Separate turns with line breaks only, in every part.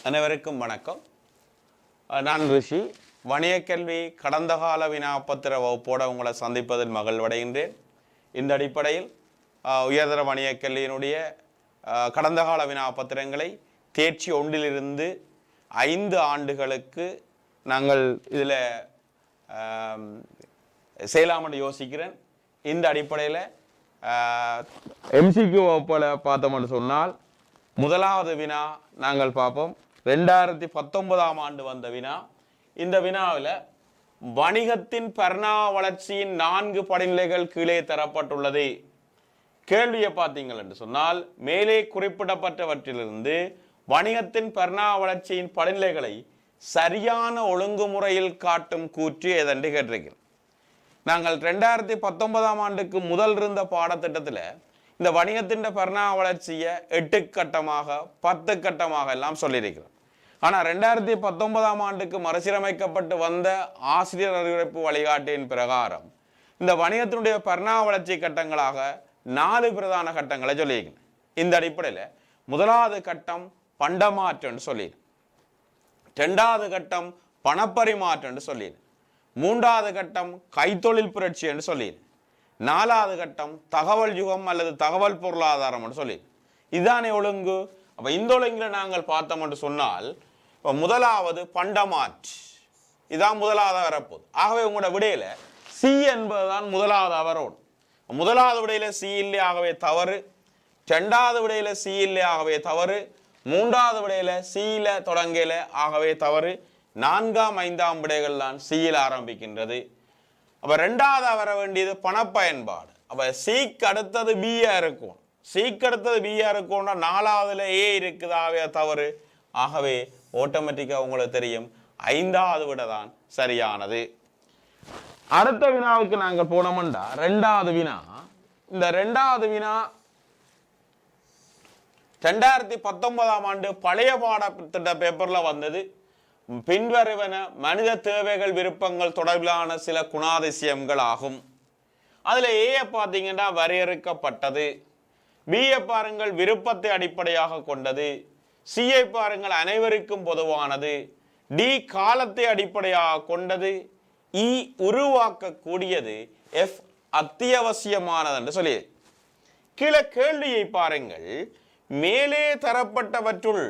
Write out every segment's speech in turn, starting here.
அனைவருக்கும் வணக்கம். நான் ரிஷி. வணிக கல்வி கடந்த கால வினாப்பத்திர வகுப்போடு உங்களை சந்திப்பதில் மகிழ்வடைகின்றேன். இந்த அடிப்படையில் உயர்தர வணிக கல்வியினுடைய கடந்த கால வினாப்பத்திரங்களை தேர்ச்சி 1லிருந்து 5 ஆண்டுகளுக்கு நாங்கள் இதில் செய்யலாம்னு யோசிக்கிறேன். இந்த அடிப்படையில் எம்சிக்யூ வகுப்பில் பார்த்தோம்னு சொன்னால் முதலாவது வினா நாங்கள் பார்ப்போம். 2019ஆம் ஆண்டு வந்த வினா. இந்த வினாவில் வணிகத்தின் பரிணாம வளர்ச்சியின் 4 படிநிலைகள் கீழே தரப்பட்டுள்ளது. கேள்வியை பார்த்தீங்கள் என்று சொன்னால் மேலே குறிப்பிடப்பட்டவற்றிலிருந்து வணிகத்தின் பரிணாம வளர்ச்சியின் படிநிலைகளை சரியான ஒழுங்குமுறையில் காட்டும் கூற்று எதென்று கேட்டிருக்கிறோம். நாங்கள் 2019ஆம் ஆண்டுக்கு முதல் இருந்த பாடத்திட்டத்தில் இந்த வணிகத்தின் பரிணாம வளர்ச்சியை 8 கட்டமாக 10 கட்டமாக எல்லாம் சொல்லியிருக்கிறோம். ஆனால் 2019ஆம் ஆண்டுக்கு மறுசீரமைக்கப்பட்டு வந்த ஆசிரியர் அறிவுரைப்பு வழிகாட்டியின் பிரகாரம் இந்த வணிகத்தினுடைய பரிணாம வளர்ச்சி கட்டங்களாக 4 பிரதான கட்டங்களை சொல்லியிருக்கிறேன். இந்த அடிப்படையில் முதலாவது கட்டம் பண்டமாற்றம் சொல்லிடு, 2வது கட்டம் பணப்பரிமாற்றம் சொல்லிடு, 3வது கட்டம் கைத்தொழில் புரட்சி என்று சொல்லிடு, 4வது கட்டம் தகவல் யுகம் அல்லது தகவல் பொருளாதாரம் என்று சொல்லி இதுதானே ஒழுங்கு. அப்போ இந்த ஒழுங்கில் நாங்கள் பார்த்தோம் என்று சொன்னால் இப்போ முதலாவது பண்டமாற்று, இதான் முதலாவதாக வரப்போகுது. ஆகவே உங்களோட விடையில சி என்பதுதான் முதலாவதாக வரும். முதலாவது விடையில சி இல்லை, ஆகவே தவறு. 2வது விடையில சி இல்லை, ஆகவே தவறு. 3வது விடையில சியில தொடங்கல, ஆகவே தவறு. 4ஆம் 5ஆம் விடைகள் தான் சியில் ஆரம்பிக்கின்றது. அப்போ 2வது வர வேண்டியது பணப்பயன்பாடு. அப்போ சிக்கு அடுத்தது பியா இருக்கும், சிக்கு அடுத்தது பியா இருக்கும்னா 4வதுல ஏ இருக்குதாவே தவறு. ஆகவே ஆட்டோமேட்டிக்காக உங்களுக்கு தெரியும் 5வது விட தான் சரியானது. அடுத்த வினாவுக்கு நாங்கள் போனோம்டா 2வது வினா. இந்த 2வது வினா 2019ஆம் ஆண்டு பழைய பாடத்திட்ட பேப்பர்ல வந்தது. பின்வருவன மனித தேவைகள் விருப்பங்கள் தொடர்பிலான சில குணாதிசயங்கள் ஆகும். அதுல ஏ பார்த்தீங்கன்னா வரையறுக்கப்பட்டது, பியை பாருங்கள் விருப்பத்தை அடிப்படையாக கொண்டது, சியை பாருங்கள் அனைவருக்கும் பொதுவானது, டி காலத்தை அடிப்படையாக கொண்டது, இ உருவாக்கக்கூடியது, எஃப் அத்தியாவசியமானது என்று சொல்லி கீழே கேள்வியை பாருங்கள். மேலே தரப்பட்டவற்றுள்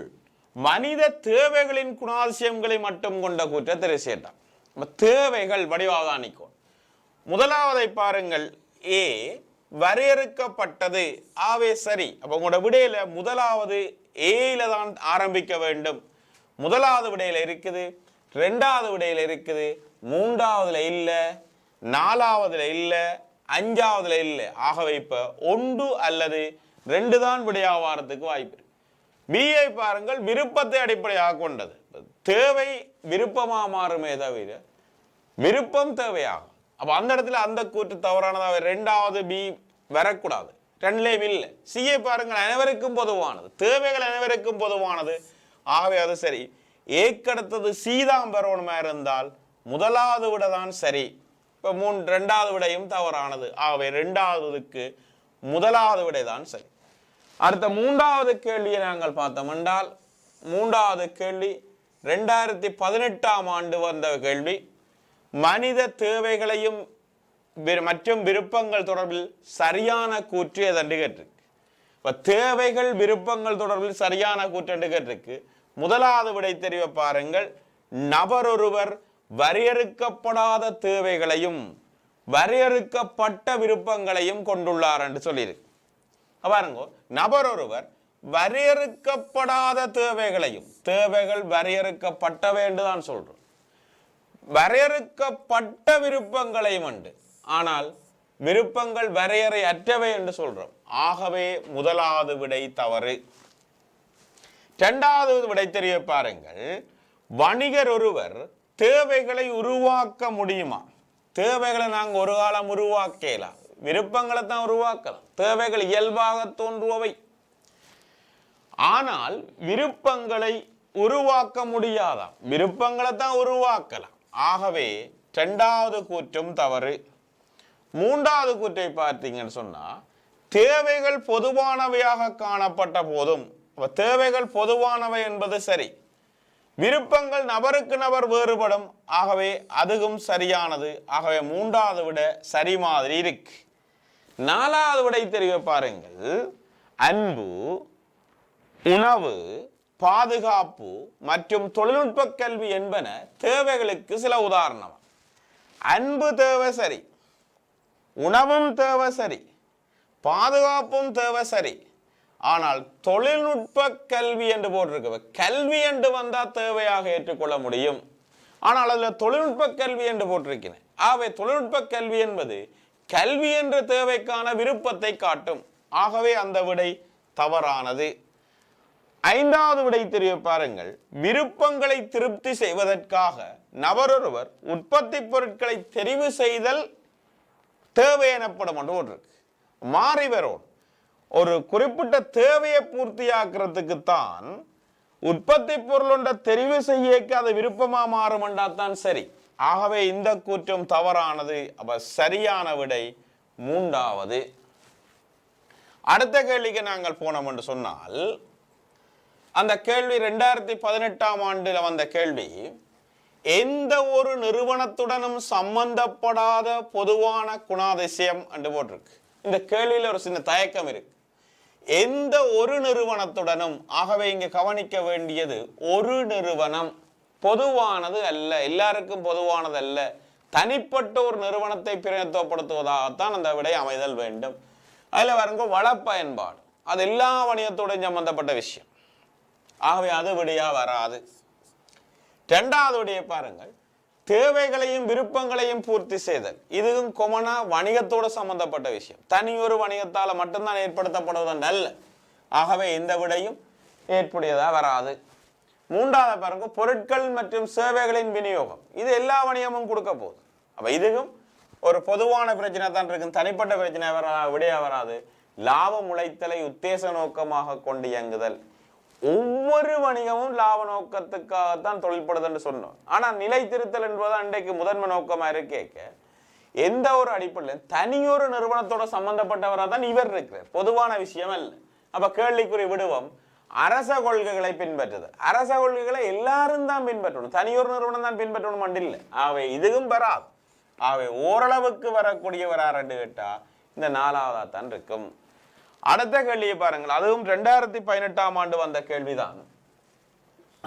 மனித தேவைகளின் குணாதிசயங்களை மட்டும் கொண்ட கூற்ற தெரிவித்தார். தேவைகள் வடிவாக நிற்கும். முதலாவதை பாருங்கள், ஏ வரையறுக்கப்பட்டது. ஆவே சரி. அப்போ உங்களோட விடையில முதலாவது ஏல தான் ஆரம்பிக்க வேண்டும். முதலாவது விடையில இருக்குது, 2வது விடையில இருக்குது, 3வதுல இல்லை, 4வதுல இல்லை, 5வதுல இல்லை. ஆகவே இப்ப 1 அல்லது 2 தான் விடையாவாரத்துக்கு வாய்ப்பு. பிஐ பாருங்கள் விருப்பத்தை அடிப்படையாக கொண்டது. தேவை விருப்பமா மாறுமே தவிர விருப்பம் தேவையாகும். அப்ப அந்த இடத்துல அந்த கூற்று தவறானதாக 2வது பி வரக்கூடாது, 2லேயும் இல்லை. சிஐ பாருங்கள் அனைவருக்கும் பொதுவானது, தேவைகள் அனைவருக்கும் பொதுவானது. ஆகவே அது சரி. ஏக்கடுத்தது சீதாம் பெறணுமா இருந்தால் முதலாவது விட தான் சரி. இப்போ 2வது விடையும் தவறானது. ஆகவே 2வதுக்கு முதலாவது விடை தான் சரி. அடுத்த 3வது கேள்வியை நாங்கள் பார்த்தோம் என்றால் 3வது கேள்வி 2018ஆம் ஆண்டு வந்த கேள்வி. மனித தேவைகளையும் மற்றும் விருப்பங்கள் தொடர்பில் சரியான கூற்று எதென்று கேட்டிருக்கு. இப்போ தேவைகள் விருப்பங்கள் தொடர்பில் சரியான கூற்று என்று கேட்டிருக்கு. முதலாவது விடை தெரிவ பாருங்கள், நபரொருவர் வரையறுக்கப்படாத தேவைகளையும் வரையறுக்கப்பட்ட விருப்பங்களையும் கொண்டுள்ளார் என்று சொல்லியிருக்கு. பாருங்க, நபர் ஒருவர் வரையறுக்கப்படாத தேவைகளையும், தேவைகள் வரையறுக்கப்பட்டவை என்றுதான் சொல்றோம், வரையறுக்கப்பட்ட விருப்பங்களையும் உண்டு, ஆனால் விருப்பங்கள் வரையறை அற்றவை என்று சொல்றோம். ஆகவே முதலாவது விடை தவறு. 2வது விடை தெரிய பாருங்கள், வணிகர் ஒருவர் தேவைகளை உருவாக்க முடியுமா? தேவைகளை நாங்கள் ஒரு காலம் உருவாக்கலாம், விருப்பங்களை தான் உருவாக்கலாம். தேவைகள் இயல்பாக தோன்றுபவை, ஆனால் விருப்பங்களை உருவாக்க முடியாதாம். விருப்பங்களை தான் உருவாக்கலாம். ஆகவே 2வது கூற்றும் தவறு. 3வது கூற்றை பார்த்தீங்கன்னு சொன்னா தேவைகள் பொதுவானவையாக காணப்பட்ட போதும், தேவைகள் பொதுவானவை என்பது சரி. விருப்பங்கள் நபருக்கு நபர் வேறுபடும். ஆகவே அதுவும் சரியானது. ஆகவே மூன்றாவது விட சரி மாதிரி இருக்கு. நாலாவது விடை தெரிவி பாருங்கள். அன்பு, உணவு, பாதுகாப்பு மற்றும் தொழில்நுட்ப கல்வி என்பன தேவைகளுக்கு சில உதாரணம். அன்பு தேவை சரி, உணவும் தேவை சரி, பாதுகாப்பும் தேவை சரி. ஆனால் தொழில்நுட்ப கல்வி என்று போட்டிருக்க, கல்வி என்று வந்தால் தேவையாக ஏற்றுக்கொள்ள முடியும். ஆனால் அதில் தொழில்நுட்ப கல்வி என்று போட்டிருக்கிறேன். ஆகவே தொழில்நுட்ப கல்வி என்பது கல்வி என்ற தேவைக்கான விருப்பத்தை காட்டும். ஆகவே அந்த விடை தவறானது. ஐந்தாவது விடை தெரிய பாருங்கள். விருப்பங்களை திருப்தி செய்வதற்காக நபரொருவர் உற்பத்தி பொருட்களை தெரிவு செய்தல் தேவை எனப்படும் என்று இருக்கு. மாறி வரும். ஒரு குறிப்பிட்ட தேவையை பூர்த்தியாக்குறதுக்கு தான் உற்பத்தி பொருள் ஒன்றை தெரிவு செய்ய அது விருப்பமா மாறுமென்றால் சரி. ஆகவே இந்த கூற்றம் தவறானது. அப்ப சரியான விடை மூன்றாவது. அடுத்த கேள்விக்கு நாங்கள் போனோம் என்று சொன்னால், அந்த கேள்வி 2018ஆம் ஆண்டில் வந்த கேள்வி. எந்த ஒரு நிறுவனத்துடனும் சம்பந்தப்படாத பொதுவான குணாதிசயம் என்று போட்டிருக்கு. இந்த கேள்வியில் ஒரு சின்ன தயக்கம் இருக்கு. எந்த ஒரு நிறுவனத்துடனும். ஆகவே இங்க கவனிக்க வேண்டியது ஒரு நிறுவனம், பொதுவானது அல்ல, எல்லாருக்கும் பொதுவானது அல்ல, தனிப்பட்ட ஒரு நிறுவனத்தை பிரதிநிதித்துவப்படுத்துவதாகத்தான் அந்த விடை அமைதல் வேண்டும். அதில் வருங்க வள பயன்பாடு, அது எல்லா வணிகத்துடன் சம்பந்தப்பட்ட விஷயம். ஆகவே அது விடையா வராது. இரண்டாவது விடையை பாருங்கள். தேவைகளையும் விருப்பங்களையும் பூர்த்தி செய்தல், இதுவும் கொமனா வணிகத்தோடு சம்பந்தப்பட்ட விஷயம், தனியொரு வணிகத்தால் மட்டும்தான் ஏற்படுத்தப்படுவது அல்ல. ஆகவே இந்த விடையும் ஏற்புடையதா வராது. மூன்றாவது பாருங்க, பொருட்கள் மற்றும் சேவைகளின் விநியோகம், இது எல்லா வணிகமும் கொடுக்க போகுது. அப்ப இதுவும் ஒரு பொதுவான பிரச்சனை தான் இருக்கு, தனிப்பட்ட பிரச்சனை விடையா வராது. லாபம் உழைத்தலை உத்தேச நோக்கமாக கொண்டு இயங்குதல், ஒவ்வொரு வணிகமும் லாப நோக்கத்துக்காகத்தான் தொழில்படுதுன்னு சொன்னோம். ஆனா நிலைத்திருத்தல் என்பது அன்றைக்கு முதன்மை நோக்கமா இருக்கேக்க எந்த ஒரு அடிப்படையில் தனியொரு நிறுவனத்தோட சம்பந்தப்பட்டவராக தான் இவர் இருக்கிறார், பொதுவான விஷயம் அல்ல. அப்ப கேள்விக்குறி விடுவோம். அரச கொள்கைகளை பின்பற்றுதல், அரச கொள்கைகளை எல்லாரும் தான் பின்பற்றணும், தனியொரு நிறுவனம் தான் பின்பற்றணும் இல்லை. ஆகவே இதுவும் வராது. ஆகவே ஓரளவுக்கு வரக்கூடியவரான்னு கேட்டா இந்த நாலாவதா தான் இருக்கும். அடுத்த கேள்வியை பாருங்கள். அதுவும் 2018ஆம் ஆண்டு வந்த கேள்விதான்.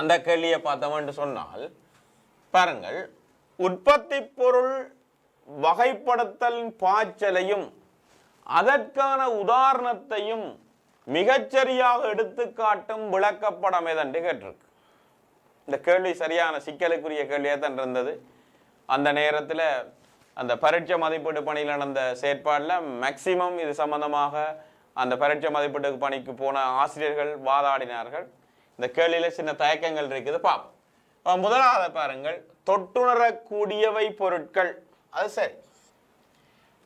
அந்த கேள்வியை பார்த்தோம் சொன்னால் பாருங்கள், உற்பத்தி பொருள் வகைப்படுத்தலின் பாய்ச்சலையும் அதற்கான உதாரணத்தையும் மிகச்சரியாக எடுத்துக்காட்டும் விளக்கப்படம் எதென்று கேட்டிருக்கு. இந்த கேள்வி சரியான சிக்கலுக்குரிய கேள்வியாக தான் இருந்தது. அந்த நேரத்தில் அந்த பரீட்சை மதிப்பீட்டு பணியில் நடந்த செயற்பாடில் மேக்சிமம் இது சம்பந்தமாக அந்த பரீட்சை மதிப்பீட்டு பணிக்கு போன ஆசிரியர்கள் வாதாடினார்கள். இந்த கேள்வியில சின்ன தயக்கங்கள் இருக்குது, பார்ப்போம். முதலாவது பாருங்கள், தொட்டுணரக்கூடியவை பொருட்கள், அது சரி.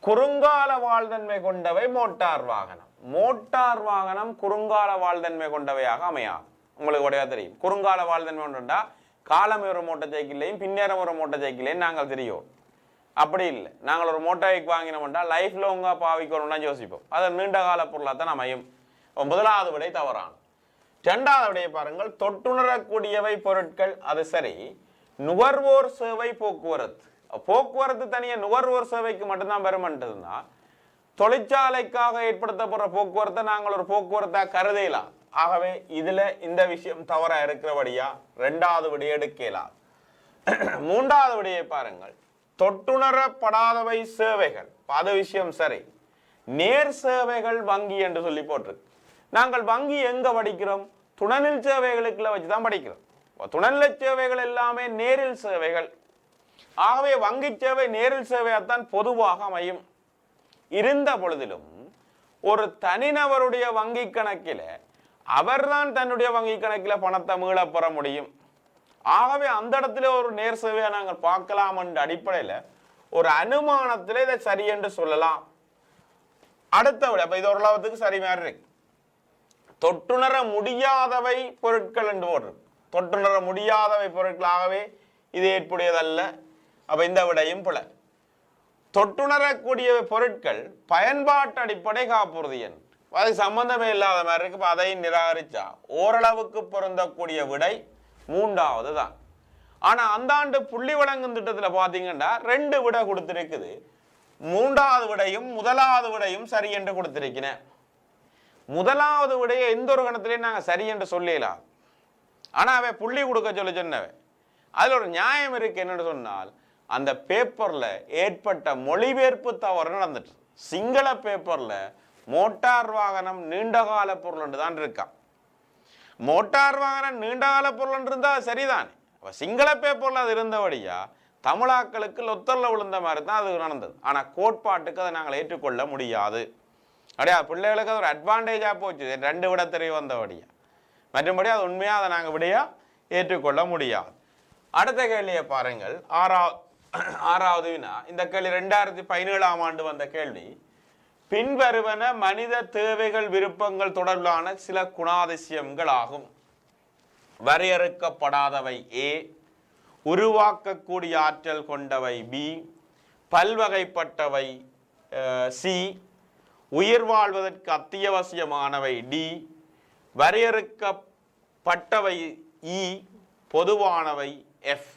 குறுங்கால வாழ்தன்மை கொண்டவை மோட்டார் வாகனம். மோட்டார் வாகனம் குறுங்கால வாழ்தன்மை கொண்டவையாக அமையாது. உங்களுக்கு உடையா தெரியும். குறுங்கால வாழ்தன்மை கொண்டா காலம் ஒரு மோட்டார் சைக்கிளையும் பின்னேறம் ஒரு மோட்டார் சைக்கிளையும் நாங்கள் தெரியும். அப்படி இல்லை, நாங்கள் ஒரு மோட்டார் பைக் வாங்கினோம்னா லைஃப் லாங்கா பாவிக்கணும்னா யோசிப்போம். அது நீண்ட கால பொருளாக தான் அமையும். முதலாவது விடை தவறான. இரண்டாவது விடையை பாருங்கள், தொட்டுணரக்கூடியவை பொருட்கள், அது சரி. நுகர்வோர் சேவை போக்குவரத்து, போக்குவரத்து தனியா நுகர்வோர் சேவைக்கு மட்டும்தான் பெருமன்றதுன்னா தொழிற்சாலைக்காக ஏற்படுத்தப்படுற போக்குவரத்தை நாங்கள் ஒரு போக்குவரத்தாக கருதலாம். ஆகவே இதுல இந்த விஷயம் தவறா இருக்கிறபடியா இரண்டாவது விடையை எடுக்கலாம். மூன்றாவது விடையை பாருங்கள், தொட்டுணரப்படாதவை சேவைகள், அது விஷயம் சரி. நேர் சேவைகள் வங்கி என்று சொல்லி போட்டிருக்கு. நாங்கள் வங்கி எங்க படிக்கிறோம்? துணைநில் சேவைகளுக்குள்ள வச்சுதான் படிக்கிறோம். துணைநிலை சேவைகள் எல்லாமே நேரில் சேவைகள். ஆகவே வங்கி சேவை நேரில் சேவையாத்தான் பொதுவாக அமையும். இருந்த பொழுதிலும் ஒரு தனிநபருடைய வங்கி கணக்கில அவர்தான் தன்னுடைய வங்கி கணக்கில பணத்தை மீள பெற முடியும். ஆகவே அந்த இடத்துல ஒரு நேர் சேவையை நாங்கள் பார்க்கலாம் என்ற அடிப்படையில் ஒரு அனுமானத்தில் இதை சரி என்று சொல்லலாம். அடுத்த விட இது ஓரளவுக்கு சரி மாதிரி இருக்கு. தொட்டுணர முடியாதவை பொருட்கள் என்று போடுறது. தொட்டுணர முடியாதவை பொருட்களாகவே இது ஏற்புடையதல்ல. அப்ப இந்த விடையும் பிழை. தொட்டுணரக்கூடிய பொருட்கள் பயன்பாட்டு அடிப்படை காப்புறுதி என்று அது சம்பந்தமே இல்லாத மாதிரி இருக்கு. அதையும் நிராகரிச்சா ஓரளவுக்கு பொருந்தக்கூடிய விடை மூன்றாவது தான். ஆனா அந்த ஆண்டு புள்ளி வழங்கும் திட்டத்துல பாத்தீங்கன்னா 2 விட கொடுத்திருக்குது. மூன்றாவது விடையும் முதலாவது விடையும் சரி என்று கொடுத்திருக்கிறேன். முதலாவது விடைய எந்த ஒரு கணத்திலையும் நாங்க சரி என்று சொல்லலாம். ஆனா அவ புள்ளி கொடுக்க சொன்னவன் அதுல ஒரு நியாயம் இருக்கு. என்னன்னு சொன்னால் அந்த பேப்பர்ல ஏற்பட்ட மொழிபெயர்ப்பு தவறு நடந்துட்டு. சிங்கள பேப்பர்ல மோட்டார் வாகனம் நீண்டகால பொருள் தான் இருக்கான். மோட்டார் வாகனம் நீண்டகால பொருள் இருந்தா சரிதானே. சிங்கள பேப்பர்ல அது இருந்தபடியா தமிழாக்களுக்கு லொத்தர்ல விழுந்த மாதிரி தான் அது நடந்தது. ஆனா கோட்பாட்டுக்கு அதை நாங்கள் ஏற்றுக்கொள்ள முடியாது. அப்படியா பிள்ளைகளுக்கு அது ஒரு அட்வான்டேஜா போச்சு 2 விட தெரிய வந்தபடியா. மற்றபடி அது உண்மையா அதை நாங்கள் விடையா ஏற்றுக்கொள்ள முடியாது. அடுத்த கேள்வியை பாருங்கள். ஆறாவது வினா. இந்த கேள்வி 2017ஆம் ஆண்டு வந்த கேள்வி. பின்வருவன மனித தேவைகள் விருப்பங்கள் தொடர்பான சில குணாதிசயங்கள் ஆகும். வரையறுக்கப்படாதவை ஏ, உருவாக்கக்கூடிய ஆற்றல் கொண்டவை பி, பல்வகைப்பட்டவை சி, உயிர் வாழ்வதற்கு அத்தியாவசியமானவை டி, வரையறுக்கப்பட்டவை இ, பொதுவானவை எஃப்.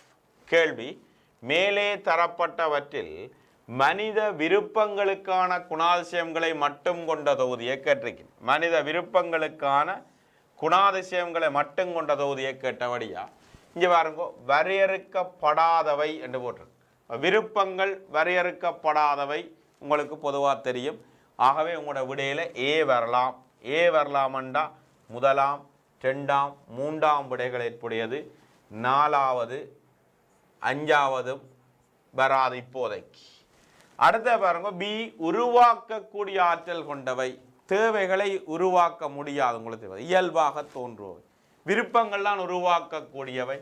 கேள்வி. மேலே தரப்பட்டவற்றில் மனித விருப்பங்களுக்கான குணாதிசயங்களை மட்டும் கொண்ட தொகுதியை கேட்டிருக்கிறேன். மனித விருப்பங்களுக்கான குணாதிசயங்களை மட்டும் கொண்ட தொகுதியை கேட்டபடியா இங்க பாருங்க வரையறுக்கப்படாதவை என்று போட்டிருக்கு. விருப்பங்கள் வரையறுக்கப்படாதவை உங்களுக்கு பொதுவாக தெரியும். ஆகவே உங்களோட விடையில ஏ வரலாம். ஏ வரலாமண்டா முதலாம், 2ஆம், 3ஆம் விடைகள் ஏற்புடையது. 4வது, 5ஆவதும் வராது இப்போதைக்கு. அடுத்த பாருங்க பி, உருவாக்கக்கூடிய ஆற்றல் கொண்டவை. தேவைகளை உருவாக்க முடியாது. உங்களுக்கு இயல்பாக தோன்றுவை. விருப்பங்கள்லாம் உருவாக்கக்கூடியவை.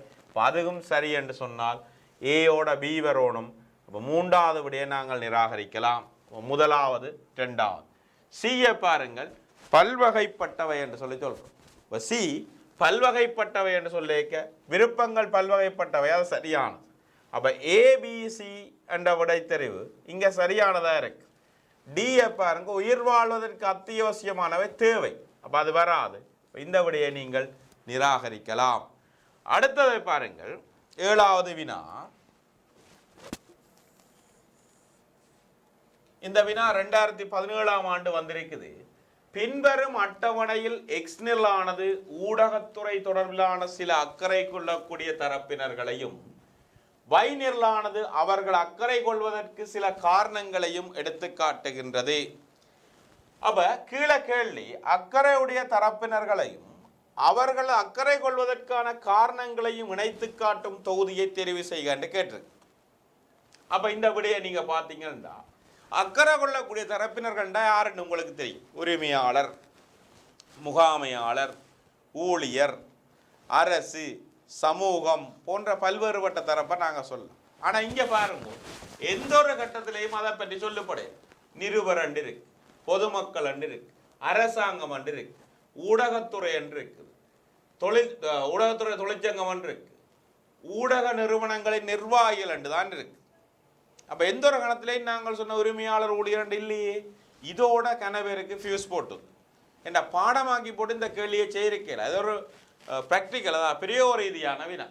அதுவும் சரி என்று சொன்னால் ஏயோட பி வரணும். 3வது விடையை நாங்கள் நிராகரிக்கலாம். 1வது, 2வது. சியை பாருங்கள் பல்வகைப்பட்டவை என்று சொல்லி சொல்றோம். சி பல்வகைப்பட்டவை என்று சொல்லிக்க விருப்பங்கள் பல்வகைப்பட்டவை, அது சரியானது. அப்ப ஏபிசி என்ற விடை தெரிவு இங்க சரியானதா இருக்கு. டியை பாருங்க உயிர் வாழ்வதற்கு அத்தியாவசியமானவை தேவை. அப்ப அது வராது. இந்த விடையை நீங்கள் நிராகரிக்கலாம். அடுத்ததை பாருங்கள். 7வது வினா. இந்த வினா 2017ஆம் ஆண்டு வந்திருக்குது. பின்வரும் அட்டவணையில் எக்ஸ் நிரலானது ஊடகத்துறை தொடர்பிலான சில அக்கறை கொள்ளக்கூடிய தரப்பினர்களையும் வை நிரலானது அவர்கள் அக்கறை கொள்வதற்கு சில காரணங்களையும் எடுத்து காட்டுகின்றது. அப்ப கீழே கேள்வி அக்கறையுடைய தரப்பினர்களையும் அவர்கள் அக்கறை கொள்வதற்கான காரணங்களையும் இணைத்து காட்டும் தொகுதியை தெரிவு செய்க என்று கேட்டிருக்கு. அப்ப இந்த விடையை நீங்க பாத்தீங்கன்னா அக்கறை கொள்ளக்கூடிய தரப்பினர்கள் யாருன்னு உங்களுக்கு தெரியும். உரிமையாளர், முகாமையாளர், ஊழியர், அரசு, சமூகம் போன்ற பல்வேறுபட்ட தரப்பை நாங்கள் சொல்லலாம். ஆனால் இங்கே பாருங்க எந்த ஒரு கட்டத்திலையும் அதை பற்றி சொல்லப்படு. நிருபர் அன்று இருக்கு, பொதுமக்கள் அன்று இருக்கு, அரசாங்கம் அன்று இருக்கு, ஊடகத்துறை என்று இருக்குது, ஊடகத்துறை தொழிற்சங்கம் என்று இருக்கு, ஊடக நிறுவனங்களின் நிர்வாகிகள் என்று தான் இருக்கு. அப்போ எந்த ஒரு கணத்திலையும் நாங்கள் சொன்ன உரிமையாளர் ஊழியர் இல்லையே. இதோட கனவேருக்கு ஃபியூஸ் போட்டு என்ற பாடமாக்கி போட்டு இந்த கேள்வியை செய்திருக்கல. அது ஒரு பிராக்டிக்கல், அதான் பெரிய ஒரு ரீதியான வினா.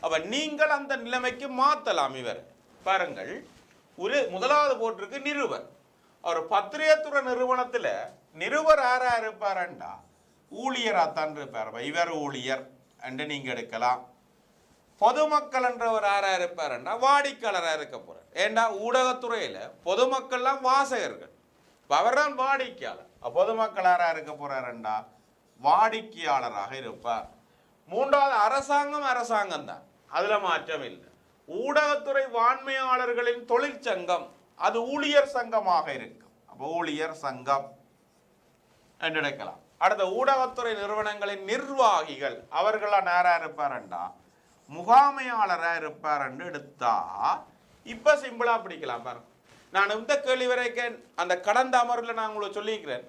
அப்ப நீங்கள் அந்த நிலைமைக்கு மாற்றலாம். இவர் பாருங்கள் முதலாவது போட்டிருக்கு நிருபர். அவர் பத்திரிகைத்துறை நிறுவனத்தில் நிருபர் யாரா இருப்பாரண்டா ஊழியராத்தான் இருப்பார். இவர் ஊழியர் என்று நீங்க எடுக்கலாம். பொதுமக்கள் என்றவர் யாரா இருப்பாருண்டா வாடிக்கையாளராக இருக்க போறார். ஏண்டா ஊடகத்துறையில பொதுமக்கள்லாம் வாசகர்கள், அவர்தான் வாடிக்கையாளர். பொதுமக்கள் யாரா இருக்க போறாருண்டா வாடிக்கையாளராக இருப்பார். 3வது அரசாங்கம் தான், அதுல மாற்றம் இல்லை. ஊடகத்துறை வான்மையாளர்களின் தொழிற்சங்கம் அது ஊழியர் சங்கமாக இருக்கும். அப்போ ஊழியர் சங்கம் என்று எடுக்கலாம். அடுத்த ஊடகத்துறை நிறுவனங்களின் நிர்வாகிகள் அவர்களாம் யாரா இருப்பாருண்டா முகாமையாளராக இருப்பார் என்று எடுத்தா இப்ப சிம்பிளா பிடிக்கலாம். பாருங்க நான் இந்த கேள்வி வரைக்கும் அந்த கடந்த அமர்வில் நான் உங்களுக்கு சொல்லிக்கிறேன்.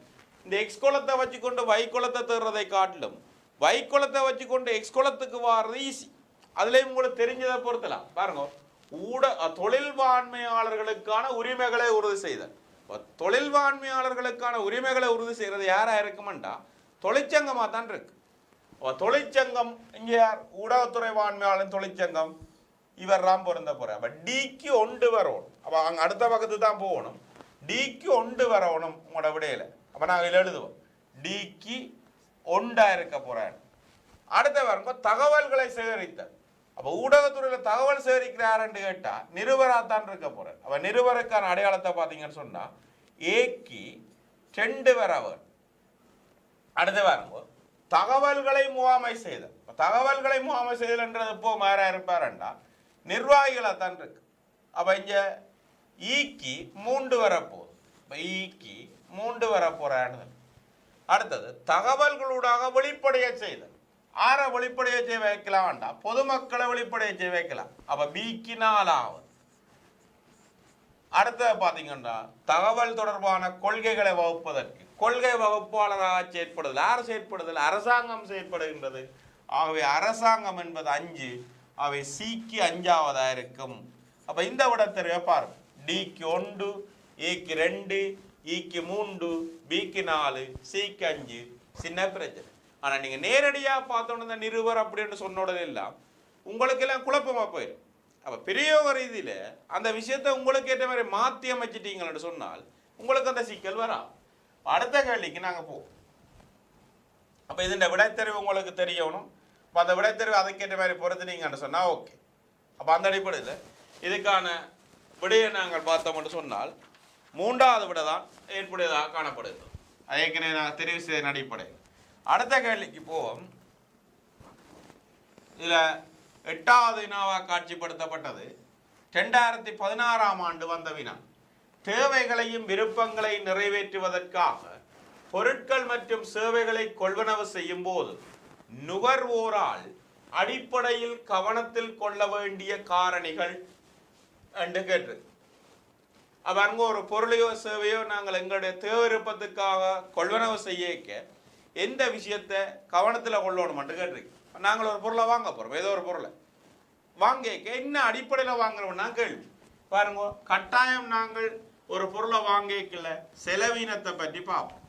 இந்த எக்ஸ் குலத்தை வச்சுக்கொண்டு வை குலத்தை தேடுறதை காட்டிலும் வை குலத்தை வச்சுக்கொண்டு எக்ஸ் குலத்துக்கு வாரது ஈஸி. அதுலேயும் உங்களுக்கு தெரிஞ்சதை பொறுத்தலாம். பாருங்க தொழில்வான்மையாளர்களுக்கான உரிமைகளை உறுதி செய்தல். தொழில்வான்மையாளர்களுக்கான உரிமைகளை உறுதி செய்யறது யாரா இருக்குமெண்டா தொழிற்சங்கமாக தான் இருக்கு. தொழிற்சங்கம் இங்கே யார்? ஊடகத்துறை வான்மையாளன் தொழிற்சங்கம் இவர் தான் பொருந்த போற. அப்ப டிக்கு ஒன்று வரணும். அப்ப அங்க அடுத்த பக்கத்து தான் போகணும். டிக்கு ஒன்று வரணும் உங்களோட விடையில. அப்ப நாங்கள் எழுதுவோம் டிக்கு ஒன்றா இருக்க போறேன். அடுத்த வரங்க தகவல்களை சேகரித்தல். அப்ப ஊடகத்துறையில தகவல் சேகரிக்கிறாருன்னு கேட்டா நிருபராத்தான் இருக்க போறேன். அப்ப நிருபருக்கான அடையாளத்தை பார்த்தீங்கன்னு சொன்னா ஏக்கு 2 வரவர். அடுத்த வரங்க தகவல்களை முகாமை செய்தல். தகவல்களை முகாமை செய்தல் என்றது இப்போ மாறா இருப்பாருண்டா நிர்வாகிகளை தான் இருக்கு. அப்ப இங்க ஈக்கு 3 வரப்போகுது. இப்ப ஈக்கு 3 வரப்போறான்னு. அடுத்தது தகவல்களூடாக வெளிப்படைய செய்தல். ஆற வெளிப்படைய செய்ய வைக்கலாம் வேண்டாம், பொதுமக்களை வெளிப்படைய செய்ய வைக்கலாம். அப்ப பிக்கு 4. அடுத்தது பாத்தீங்கன்னா தகவல் தொடர்பான கொள்கைகளை வகுப்பதற்கு கொள்கை வகுப்பாளராக செயற்படுதல். யார் செயற்படுதல்? அரசாங்கம் செயற்படுகின்றது. ஆகவே அரசாங்கம் என்பது 5. அவை சிக்கு 5ஆவதா இருக்கும். அப்ப இந்த விடத்தை பாருங்க டிக்கு 1, ஏக்கு 2, ஈக்கு 3, பிக்கு 4, சிக்கு 5. சின்ன பிரச்சனை. ஆனா நீங்க நேரடியா பார்த்தோன்னு நிருபர் அப்படின்னு சொன்னோட எல்லாம் உங்களுக்கு எல்லாம் குழப்பமா போயிடும். அப்ப பிரயோக ரீதியில அந்த விஷயத்தை உங்களுக்கு ஏற்ற மாதிரி மாற்றி அமைச்சிட்டீங்கன்னு சொன்னால் உங்களுக்கு அந்த சிக்கல் வரா. அடுத்த கேள்விக்கு நாங்க போவோம். அப்ப இதுண்ட விடைத்தெரிவு உங்களுக்கு தெரியணும். அந்த விடைத்தெரிவு அதுக்கேற்ற மாதிரி பொறுத்துனீங்கன்னு சொன்னா ஓகே. அப்ப அந்த அடிப்படையில் இதுக்கான விடையை நாங்கள் பார்த்தோம்னு சொன்னால் 3வது விடை தான் ஏற்புடையதாக காணப்படுது. ஏற்கனவே நாங்கள் தெரிவு செய்த அடிப்படையில். அடுத்த கேள்விக்கு போவோம். இதுல 8வது வினாவாக காட்சிப்படுத்தப்பட்டது 2016ஆம் ஆண்டு வந்த வினா. தேவைகளையும் விருப்பங்களை நிறைவேற்றுவதற்காக பொருட்கள் மற்றும் சேவைகளை கொள்வனவு செய்யும் போது நுகர்வோரால் அடிப்படையில் கவனத்தில் கொள்ள வேண்டிய காரணிகள் என்று கேட்டு. அப்ப அங்க ஒரு பொருளையோ சேவையோ நாங்கள் எங்களுடைய தேவை விருப்பத்துக்காக கொள்வனவு செய்ய எந்த விஷயத்தை கவனத்தில் கொள்ளணும் என்று கேட்டிருக்கு. நாங்கள் ஒரு பொருளை வாங்க போறோம், ஏதோ ஒரு பொருளை வாங்க என்ன அடிப்படையில் வாங்குறோம்னா கேள்வி பாருங்க. கட்டாயம் நாங்கள் ஒரு பொருளை வாங்கிக்கல செலவீனத்தை பற்றி பார்ப்போம்.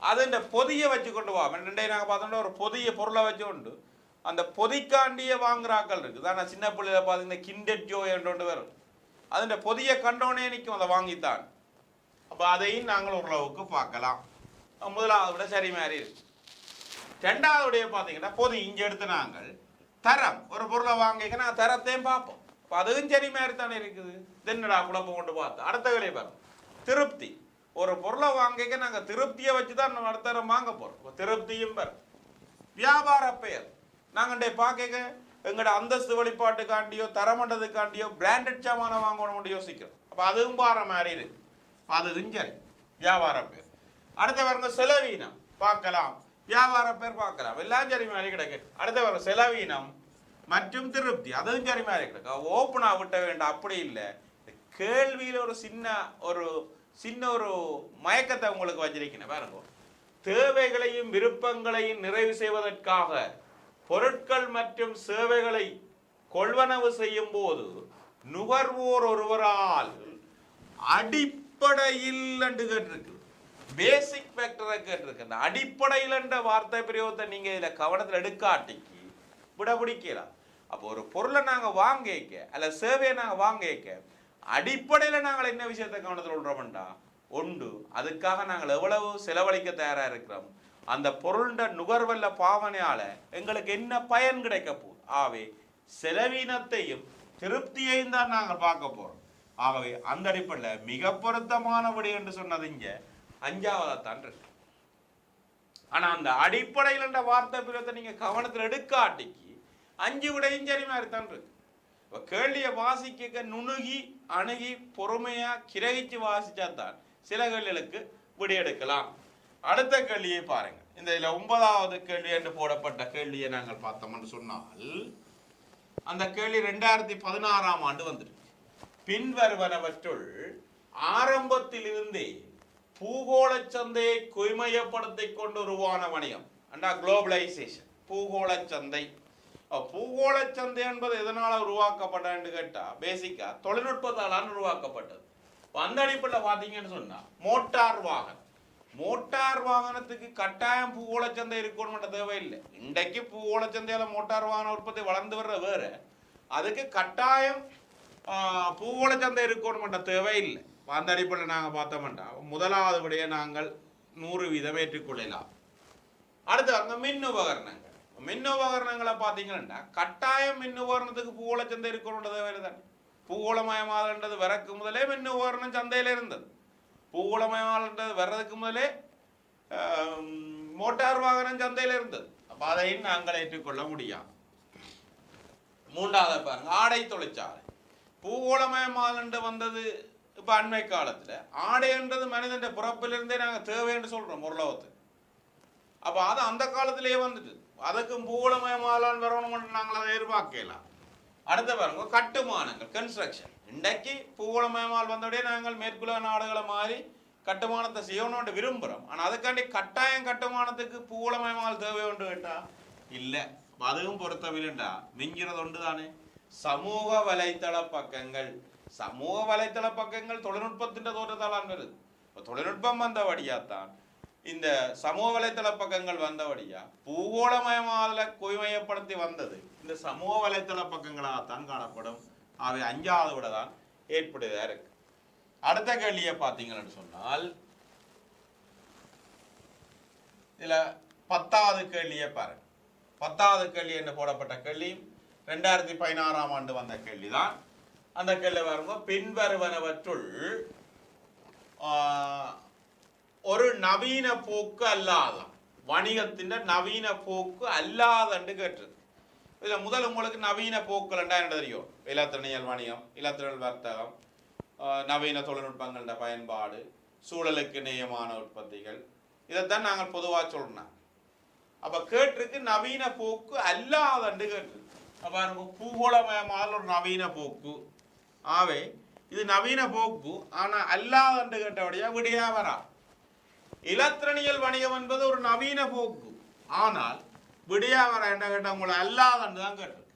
அது இந்த பொதியை வச்சு கொண்டு வா. நாங்கள் பார்த்தோம்னா ஒரு பொதிய பொருளை வச்சு கொண்டு அந்த பொதிக்காண்டிய வாங்குறாக்கள் இருக்குது. ஆனால் சின்ன பிள்ளையில பார்த்தீங்கன்னா கிண்டெட்ஜோ என்று வரும். அது பொதிய கண்டோனே நிற்கும் அதை வாங்கித்தான். அப்போ அதையும் நாங்கள் ஓரளவுக்கு பார்க்கலாம். முதலாவது விட சரி மாதிரி இருக்கு. 2வது பார்த்தீங்கன்னா பொதி இங்கே எடுத்து நாங்கள் தரம் ஒரு பொருளை வாங்கிக்க நாங்கள் தரத்தையும் பார்ப்போம். இப்போ அதுவும் சரி மாதிரி தானே இருக்குது. தென்னடா குழப்பம் கொண்டு பார்த்தோம். அடுத்த வேலையை பாருங்க திருப்தி. ஒரு பொருளை வாங்கிக்க நாங்கள் திருப்தியை வச்சு தான் நம்ம அடுத்த வாங்க போகிறோம். திருப்தியும் பாரு. வியாபார பெயர் நாங்கள் பார்க்க எங்களோட அந்தஸ்து வெளிப்பாட்டுக்காண்டியோ தரமண்டதுக்காண்டியோ பிராண்டட் சாமானம் வாங்கணும்னு யோசிக்கிறோம். அப்போ அதுவும் பார மாதிரி இருக்கு. அதுவும் சரி வியாபார பெயர். அடுத்த வரங்க செலவீனம் பார்க்கலாம், வியாபார பேர் பார்க்கலாம், எல்லாம் சரி மாதிரி கிடக்கு. அடுத்த வர செலவீனம் மற்றும் திருப்தி அதுவும் சரி மாதிரி கிடக்கு. ஓப்பனா விட்ட வேண்டாம் அப்படி இல்லை. கேள்வியில் ஒரு சின்ன ஒரு மயக்கத்தை உங்களுக்கு வச்சிருக்கேன் பாருங்க. தேவைகளையும் விருப்பங்களையும் நிறைவு செய்வதற்காக பொருட்கள் மற்றும் சேவைகளை கொள்வனவு செய்யும் போது நுகர்வோர் ஒருவரால் அடிப்படையில் என்று கேட்டிருக்கு. பேசிக் ஃபேக்டரை கேட்டிருக்கு. அந்த அடிப்படையில் என்ற வார்த்தை பிரயோகத்தை நீங்க இதில் கவனத்தில் எடுக்காட்டிக்கு விட பிடிக்கலாம். அப்போ ஒரு பொருளை நாங்கள் வாங்கிக்க அல்ல சேவையை நாங்கள் வாங்கிக்க அடிப்படையில் நாங்கள் என்ன விஷயத்தை கவனத்தில் விடுறோம்டா உண்டு. அதுக்காக நாங்கள் எவ்வளவு செலவழிக்க தயாராக இருக்கிறோம், அந்த பொருள்ட நுகர்வல்ல பாவனையால எங்களுக்கு என்ன பயன் கிடைக்க போகுது. ஆகவே செலவீனத்தையும் திருப்தியையும் தான் நாங்கள் பார்க்க போறோம். ஆகவே அந்த அடிப்படையில் மிக பொருத்தமான விடை என்று சொன்னது இங்க 5ஆவதான் இருக்கு. ஆனா அந்த அடிப்படையில் என்ற வார்த்தை பிரயோகத்தை நீங்க கவனத்தில் எடுக்காட்டிக்கு 5 விடையும் சரி மாதிரி தான் இருக்கு. கேள்வியை வாசிக்க நுணுகி அணுகி பொறுமையா கிரகிச்சு வாசிச்சா தான் சில கேள்விகளுக்கு விடை எடுக்கலாம். அடுத்த கேள்வியை பாருங்க. இந்த 9வது கேள்வி என்று போடப்பட்ட கேள்வியை நாங்கள் பார்த்தோம்னு சொன்னால் அந்த கேள்வி 2016ஆம் ஆண்டு வந்துருக்கு. பின்வருவனவற்றுள் ஆரம்பத்தில் இருந்தே பூகோள சந்தையை குய்மையப்படுத்திக் கொண்டு உருவான வணிகம் அண்டா குளோபலைசேஷன். பூகோள சந்தை. பூகோள சந்தை என்பது எதனால உருவாக்கப்பட்டதுன்னு கேட்டா பேசிக்கா தொழில்நுட்பத்தால் உருவாக்கப்பட்டது. அந்த அடிப்படையில் பார்த்தீங்கன்னு சொன்னா மோட்டார் வாகனம் மோட்டார் வாகனத்துக்கு கட்டாயம் பூவோளச்சந்தை இருக்கணும்ன்ற தேவையில்லை. இன்றைக்கு பூவோளச்சந்தையில மோட்டார் வாகன உற்பத்தி வளர்ந்து வர்ற வேற, அதுக்கு கட்டாயம் பூவோளச்சந்தை இருக்கணும்ன்ற தேவையில்லை. அந்த அடிப்படையில் நாங்கள் பார்த்தோம்னா முதலாவது விடைய நாங்கள் 100% ஏற்றுக்கொள்ளலாம். அடுத்து அங்கே மின் உபகரணங்கள். மின் உபகரணங்களை பார்த்தீங்கன்னா கட்டாயம் மின் உபகரணத்துக்கு பூவோளச்சந்தை இருக்கணும்ன்ற தேவை தானே. பூகோளமயமாதல்ன்றது வரக்கு முதலே மின் உபகரணம் சந்தையில் இருந்தது. பூகோளமயமாதல்ன்றது வர்றதுக்கு முதலே மோட்டார் வாகனம் சந்தையில் இருந்தது. அப்போ அதையும் நாங்கள் ஏற்றுக்கொள்ள முடியாது. மூன்றாவது பாருங்க, ஆடை தொழிற்சாலை. பூகோளமயமாதல் வந்தது இப்போ அண்மை காலத்தில். ஆடைன்றது மனிதன் பிறப்பிலிருந்தே நாங்கள் தேவை என்று சொல்கிறோம் உலகத்துக்கு. அப்போ அது அந்த காலத்திலேயே வந்துட்டு அதுக்கும் பூகோளமயமாதல் வரணும்னு நாங்கள் அதை எதிர்பார்க்கலாம். அடுத்த பாருங்க, கட்டுமானங்கள், கன்ஸ்ட்ரக்ஷன். இன்றைக்கு பூகோளமயமால் வந்தோடய நாங்கள் மேற்குலக நாடுகளை மாதிரி கட்டுமானத்தை செய்யணும்னு விரும்புகிறோம். ஆனால் அதுக்காண்டி கட்டாயம் கட்டுமானத்துக்கு பூகோளமயமால் தேவை ஒன்று கேட்டால் இல்லை. அதுவும் பொறுத்தவில்லைண்டா மிஞ்சிறது ஒன்று தானே, சமூக வலைத்தள பக்கங்கள். சமூக வலைத்தள பக்கங்கள் தொழில்நுட்பத்தின் தோற்றத்தால் வருது. இப்போ தொழில்நுட்பம் வந்தபடியாத்தான் இந்த சமூக வலைத்தள பக்கங்கள் வந்தபடியா பூகோளமயமாதலை குவிமையப்படுத்தி வந்தது இந்த சமூக வலைத்தள பக்கங்களாகத்தான் காணப்படும். அவை 5வது விட தான் ஏற்படுதா இருக்கு. அடுத்த கேள்வியை பார்த்தீங்கன்னு சொன்னால் இதுல 10வது கேள்வியை பாருங்க. 10வது கேள்வி என்ன போடப்பட்ட கேள்வி 2016ஆம் ஆண்டு வந்த கேள்விதான். அந்த கேள்வி பாருங்க, பின்வருவனவற்றுள் ஒரு நவீன போக்கு அல்லாத வணிகத்தின் நவீன போக்கு அல்லாதன்னு கேட்டிருக்கு. இதுல முதல் உங்களுக்கு நவீன போக்குகள் என்ன தெரியும்? இலத்திரனியல் வணிகம், இலத்திரனியல் வர்த்தகம், நவீன தொழில்நுட்பங்களோட பயன்பாடு, சூழலுக்கு நேயமான உற்பத்திகள், இதைத்தான் நாங்கள் பொதுவாக சொல்றோம். அப்ப கேட்டிருக்கு நவீன போக்கு அல்லாதன்னு கேட்டிருக்கு. அப்ப பூகோளமயமான ஒரு நவீன போக்கு. ஆவே இது நவீன போக்கு ஆனா அல்லாதன்னு கேட்டபடியா விடியா வரா. இலத்திரனியல் வணிகம் என்பது ஒரு நவீன போக்கு, ஆனால் விடியா வர என்ன கேட்ட உங்களை அல்லாதன்னு தான் கேட்டிருக்கு.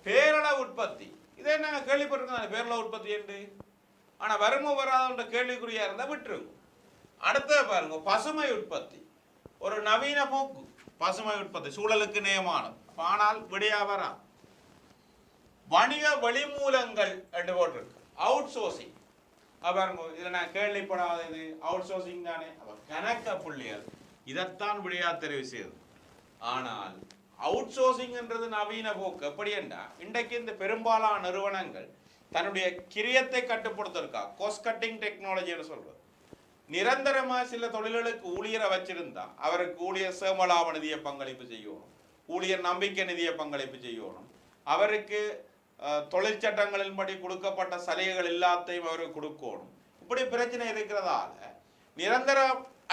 பேரளவு உற்பத்தி, இதே நாங்கள் கேள்விப்பட்டிருக்கோம் பேரளவு உற்பத்தி என்று. ஆனா வருமோ வராத கேள்விக்குறியா இருந்தா விட்டுருங்க. அடுத்த பாருங்க, பசுமை உற்பத்தி ஒரு நவீன போக்கு. பசுமை உற்பத்தி சூழலுக்கு நேயமானது, ஆனால் விடியா வரா. வணிக வழிமூலங்கள் என்று போட்டிருக்கு, அவுட் சோர்சிங். பாருங்க, இதுல நான் கேள்விப்படாத இது அவுட் சோர்சிங் தானே. கணக்க புள்ளிகள் இதைத்தான் விடையா தெரிவு செய்யுது. ஆனால் அவுட் சோர்சிங்ன்றது நவீன போக்கு. எப்படி என்றா இன்றைக்கு இந்த பெரும்பாலான நிறுவனங்கள் தன்னுடைய கிரியத்தை கட்டுப்படுத்திருக்கா காஸ்ட் கட்டிங் டெக்னாலஜின்னு சொல்றது. நிரந்தரமா சில தொழில்களுக்கு ஊழியரை வச்சிருந்தா அவருக்கு ஊழியர் சேமலாப நிதியை பங்களிப்பு செய்யணும், ஊழியர் நம்பிக்கை நிதியை பங்களிப்பு செய்யணும், அவருக்கு தொழிற்சட்டங்களின்படி கொடுக்கப்பட்ட சலுகைகள் எல்லாத்தையும் அவருக்கு கொடுக்கணும். இப்படி பிரச்சனை இருக்கிறதால நிரந்தர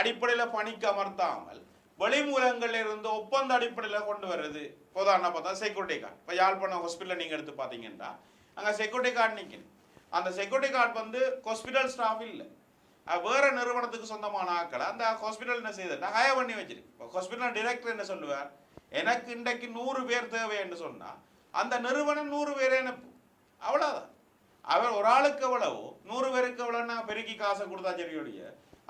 அடிப்படையில் பணிக்கு அமர்த்தாமல் வெளிமூலங்கள்ல இருந்து ஒப்பந்த அடிப்படையில் கொண்டு வருது. உதாரணம் பார்த்தா செக்யூரிட்டி கார்டு. இப்போ யாழ்ப்பாணம் ஹாஸ்பிட்டலில் நீங்கள் எடுத்து பார்த்தீங்கன்னா அங்கே செக்யூரிட்டி கார்டு நிற்கணும். அந்த செக்யூரிட்டி கார்டு ஹாஸ்பிட்டல் ஸ்டாஃப் இல்லை, வேற நிறுவனத்துக்கு சொந்தமான ஆக்களை அந்த ஹாஸ்பிட்டல் என்ன செய்யுதுன்னா ஹயர் பண்ணி வச்சிருக்கு. இப்போ ஹாஸ்பிட்டல் டிரெக்டர் என்ன சொல்லுவார், எனக்கு இன்றைக்கு 100 பேர் தேவை என்று சொன்னால் அந்த நிறுவனம் 100 பேரை அனுப்பும், அவ்வளோதான். அவர் ஒரு ஆளுக்கு எவ்வளவோ 100 பேருக்கு எவ்வளோ நாங்கள் பெருக்கி காசை கொடுத்தா சரியோடைய